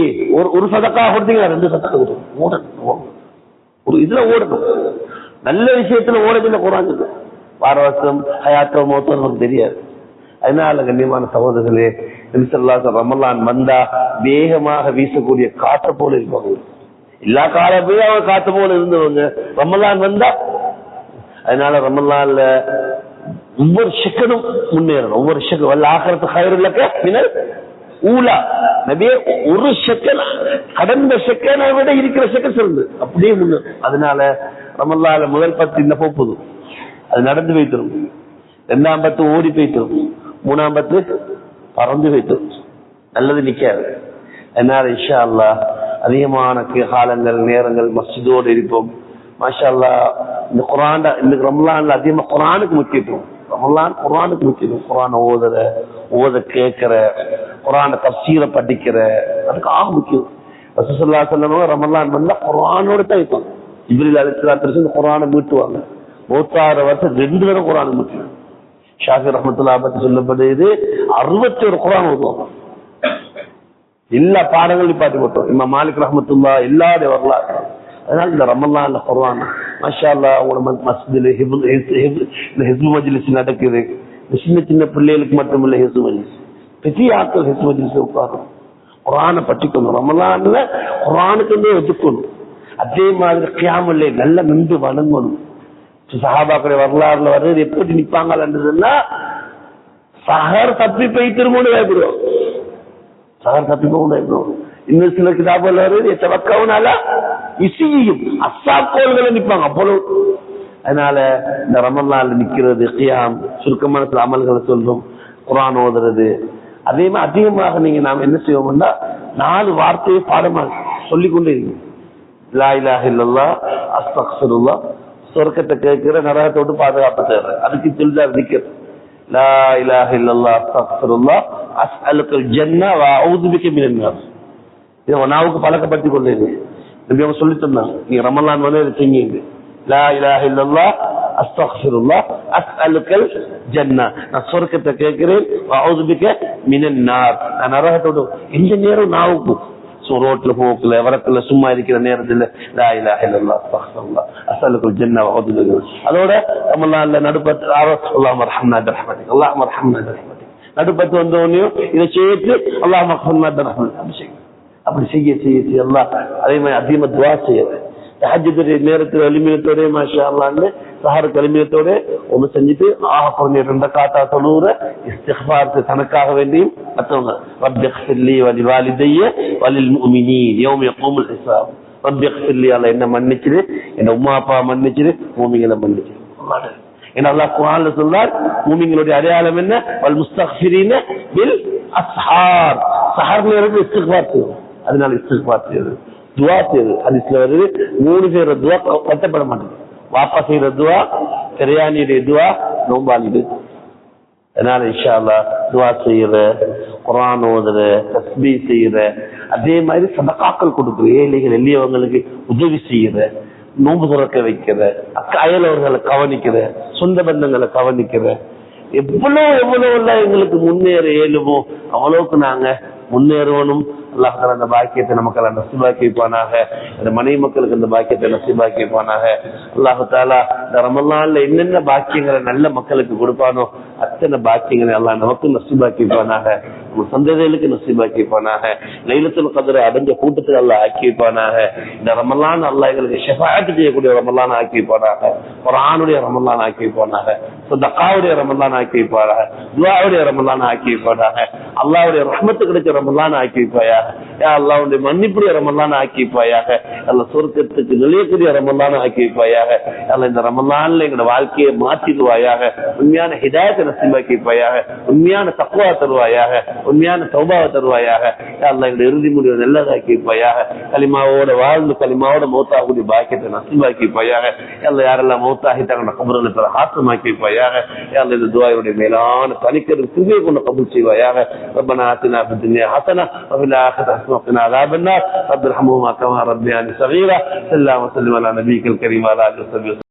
ஒரு சதக்கா கொடுத்தீங்களா, 2 சதக்கா ஓடணும். ஒரு இதுல ஓடணும், நல்ல விஷயத்துல ஓடணும். குர்ஆன் வார வருஷம் ஹயாத்தோ மௌத்தோ நமக்கு தெரியாது. அதனால கண்ணியமான சகோதரர்களே, நபி ஸல்லல்லாஹு அலைஹி வஸல்லம் ரமலான் வந்தா வேகமாக வீசக்கூடிய காற்று போல இருப்பாங்க. எல்லா காலப்போயும் அவங்க காத்து போல இருந்தவங்க ரமலான் வந்தா. அதனால ரமலான்ல ஒவ்வொரு செகண்டும் முன்னேறணும். ஒவ்வொரு செகண்ட் வல்ல ஆகிரத்து ஹைருல்லக மினல் ஊலா. நபியே ஒரு செகண்ட் கடந்த செகண்டை விட இருக்கிற செகண்ட் சிறந்து அப்படியே முன்னேறும். அதனால ரமலான்ல முதல் 10 இந்த போகுது, அது நடந்து வைத்திரும். 2ஆம் 10 ஓடி போய்த்திரும். 3ஆம் 10 பறந்து வைத்திரும். நல்லது நிக்காது. அதனால இன்ஷா அல்லாஹ் அதிகமான காலங்கள் நேரங்கள் மஸ்ஜிதோடு இருப்போம். மாஷா அல்லாஹ் இந்த குர்ஆன் இந்த ரமலான்ல அதிகமா குர்ஆனுக்கு முக்கியத்துவம். ரமலான் குர்ஆனுக்கு முக்கியத்துவம். குர்ஆனை ஓத கேட்கிற, குர்ஆனை தஃசீரை படிக்கிற, அதுக்கு ஆக முக்கியம். ரசூலுல்லாஹி ஸல்லல்லாஹு அலைஹி வஸல்லம் ரமலான் வந்தா குர்ஆனோட தான் இருப்பாங்க. ஜிப்ரீல் அலைஹிஸ்ஸலாம் குர்ஆனை மீட்டுவாங்க. 36 வருஷம் 2 தடவை குர்ஆன் முக்கியம். ஷாஃபி ரஹ்மத்துல்லாஹி பத்தி சொல்லப்படுது 61 குர்ஆன் ஓதுவாங்க. எல்லா பாடங்களும் பாட்டி போட்டோம். இமாம் மாலிக் ரஹ்மத்துல்லாஹ் எல்லாரும் வரலாறு. அதனால இந்த ரமலான்ல குர்ஆன் மாஷா அல்லாஹ் உங்களோட மஸ்ஜிதில் ஹிஸ்பு மஜ்லிஸ் நடக்குது. சின்ன சின்ன பிள்ளைகளுக்கு மட்டும் இல்ல ஹிஸ்பு மஜ்லிஸ், பெரிய ஆட்கள் ஹிஸ்பு மஜ்லிஸ் உட்காரும் குர்ஆனை பற்றிக்கணும். ரமலான்ல குர்ஆனுக்கு ஒதுக்கணும். அதே மாதிரி கியாமுல் லைல் நல்லா நின்று வணங்கணும். சஹாபாக்களுடைய வரலாறுல வர்றது எப்படி நிப்பாங்கன்றதுன்னா, சஹர் தப்பி போய் திரும்ப பயப்படுவோம். சஹர் தப்பி போக பயப்படுவோம். இன்னும் சில கிதாபுல வருது எத்தவக்கவுனால இசியும் அசாக்கோள்களை நிற்பாங்க அவ்வளவு. அதனால இந்த ரமலான்ல நிக்கிறது, கியாம், சுருக்கமான சில அமல்களை சொல்றோம், குர்ஆன் ஓதுறது. அதே மாதிரி அதிகமாக நீங்க நாம என்ன செய்வோம்னா 4 வார்த்தையை பாடமாக சொல்லிக்கொண்டே இருக்கோம். லா இலாஹ இல்லல்லாஹ், அஸ்தக்ஃபிருல்லாஹ், சொர்க்கத்தை கேட்கிற, நரகத்தை விட்டு பாதுகாப்பு தேவை, அதுக்கு சொல்லிதான் திக்ர். லா இலாஹ இல்லல்லாஹ், அஸ்தக்ஃபிருல்லாஹ், அஸ்அலுக்கல் ஜன்னah வ அஊது பிக மினன் நார். இதை நாவுக்கு பழக்கப்படுத்திக் கொள்ளுங்க. நபி அவங்க சொல்லி தந்தாங்க, நீங்க ரமலான் வந்து இதை செய்யுங்க. லா இலாஹ இல்லல்லாஹ், அஸ்தக்ஃபிருல்லாஹ், அஸ்அலுக்கல் ஜன்னah, நான் சொர்க்கத்தை கேட்கிறேன், வ அஊது பிக மினன் நார், நான் நரகத்தை விட்டு. எந்த நேரம் நாவுக்கு ரோட்ல போக்குல வரக்குல சும்மா இருக்கிற நேரத்துல லா இலாஹ இல்லல்லாஹ், அஸ்தக்ஃபிருல்லாஹ், அஸ்அலுக்கல் ஜன்னah வ அஊது பிக. அதோட ரமலான்ல நடுப்பத்து அல்லாஹும்ம அர்ஹம்னா பிர்ஹமதிக், அல்லாஹும்ம அர்ஹம்னா பிர்ஹமதிக், நடுப்பத்து வந்தோனையும் இதை சேர்த்து அல்லாஹும்ம அக்ஃபிர்னா பிர்ஹமதிக். அப்படி செய்ய செய்ய அல்லாஹ் அதே மாதிரி அதிகமா துஆ செய்யுது. தஹஜ்ஜுடைய நேரத்துல எளிமையத்தோட மாஷா அல்லாஹ்னு சஹருக்கு எளிமையத்தோட ஒன்று செஞ்சுட்டு குறைஞ்ச 2 ரக்காத்தா தொழுற இஸ்திக்ஃபாருக்கு தனக்காக வேண்டியும் மற்றவங்க ரப்பிக்ஃபிர்லி வலி வாலிதைய வலில் முஃமினீன் யௌம யகூமுல் ஹிசாப். ரப்பிக்ஃபிர்லி, அல்லாஹ் என்ன மன்னிச்சிரு, என்ன உம்மா அப்பா மன்னிச்சிரு, மூமின்களை மன்னிச்சிரு. ஏன்னா அல்லாஹ் குர்ஆன்ல சொல்றார், மூமின்களுடைய அடையாளம் என்ன, வல் முஸ்தக்ஃபிரீன பில் அஸ்ஹார், சஹர் நேரத்துல இஸ்திக்ஃபார் செய்யும். அதனால இஸ்திக்ஃபார் செய்யுது, துஆ செய்யுது. ஹதீஸ்ல வருது 3 செய்யற துஆ கட்டப்பட மாட்டேங்குது. வாப்பா செய்யற துஆ, கிரியானியுடைய துஆ, நோம்பாளிது. அதனால இன்ஷா அல்லாஹ் துஆ செய்யற, குர்ஆன் ஓதுற, தஸ்பீஹ் செய்யற, அதே மாதிரி சதகாக்கள் கொடுக்குற, ஏழைகள் எளியவங்களுக்கு உதவி செய்யற, நோன்பு துறக்க வைக்கிற, அயலவர்களை கவனிக்கிற, சொந்த பந்தங்களை கவனிக்கிற, எவ்வளவு எவ்வளவு எங்களுக்கு முன்னேற இயலுமோ அவ்வளவுக்கு நாங்க முன்னேறணும். அல்லாஹ் தஆலா அந்த பாக்கியத்தை நமக்கு நசீபாக்கி வைப்பானாக. அந்த மனைவி மக்களுக்கு அந்த பாக்கியத்தை நசீபாக்கி வைப்பானாக. அல்லாஹ் தஆலா இந்த ரமலான்ல என்னென்ன பாக்கியங்களை நல்ல மக்களுக்கு கொடுப்பானோ அத்தனை பாக்கியங்களை அல்லாஹ் நமக்கு நசீபாக்கி வைப்பானாக. நம்ம சந்ததிகளுக்கு நசீபாக்கி வைப்பானாக. லைலத்துல் கத்ரை அடைஞ்ச கூட்டத்தில் அல்லாஹ் ஆக்கி வைப்பானாக. இந்த ரமலான் அல்லாஹ் எங்களுக்கு ஷஃபாஅத் செய்யக்கூடிய ரமலான் ஆக்கி வைப்பானாக. குர்ஆனுடைய ரமலான் ஆக்கி வைப்பானாக. சதகாவுடைய ரமலான் ஆக்கி வைப்பானாக. துஆவுடைய ரமலான் ஆக்கி வைப்பானாக. அல்லாஹ்வுடைய ரஹ்மத்து கிடைச்ச ரமலான் ஆக்கி வைப்பாயாக. யா அல்லாஹ் உன்னுடைய மன்னிப்புடைய ரமலான் ஆக்கி வைப்பாயாக. அல்லாஹ் சொர்க்கத்துக்கு நுழையக்கூடிய ரமலான் ஆக்கி வைப்பாயாக. அல்லாஹ் இந்த ரமலான்ல எங்களோட வாழ்க்கையை மாற்றிடுவாயாக. உண்மையான ஹிதாயத்தை நசீபாக்கி வைப்பாயாக. உண்மையான தக்வா தருவாயாக. உண்மையான தௌபாவை தருவாயாக. அல்லாஹ் எங்களுடைய இறுதி முடிவை நல்லதாக்கி வைப்பாயாக. கலிமாவோட வாழ்ந்து கலிமாவோட மௌத்தாகக்கூடிய பாக்கியத்தை நசீபாக்கி வைப்பாயாக. அல்லாஹ் யாரெல்லாம் மௌத்தாகி தங்களோட கபூர்களை பெற ஆசமாக்கி வைப்பாயாக. அல்லாஹ் இந்த துஆவுடைய மேலான தனிக்கரும் சிறுவை கொண்டு கபூல் செய்வாயாக. ربنا آتنا في الدنيا حسنة وفي الآخرة حسنة وقنا عذاب النار رب ارحمهما كما ربياني صغيرا. صلى الله وسلم على نبيك الكريم وعلى آله وصحبه.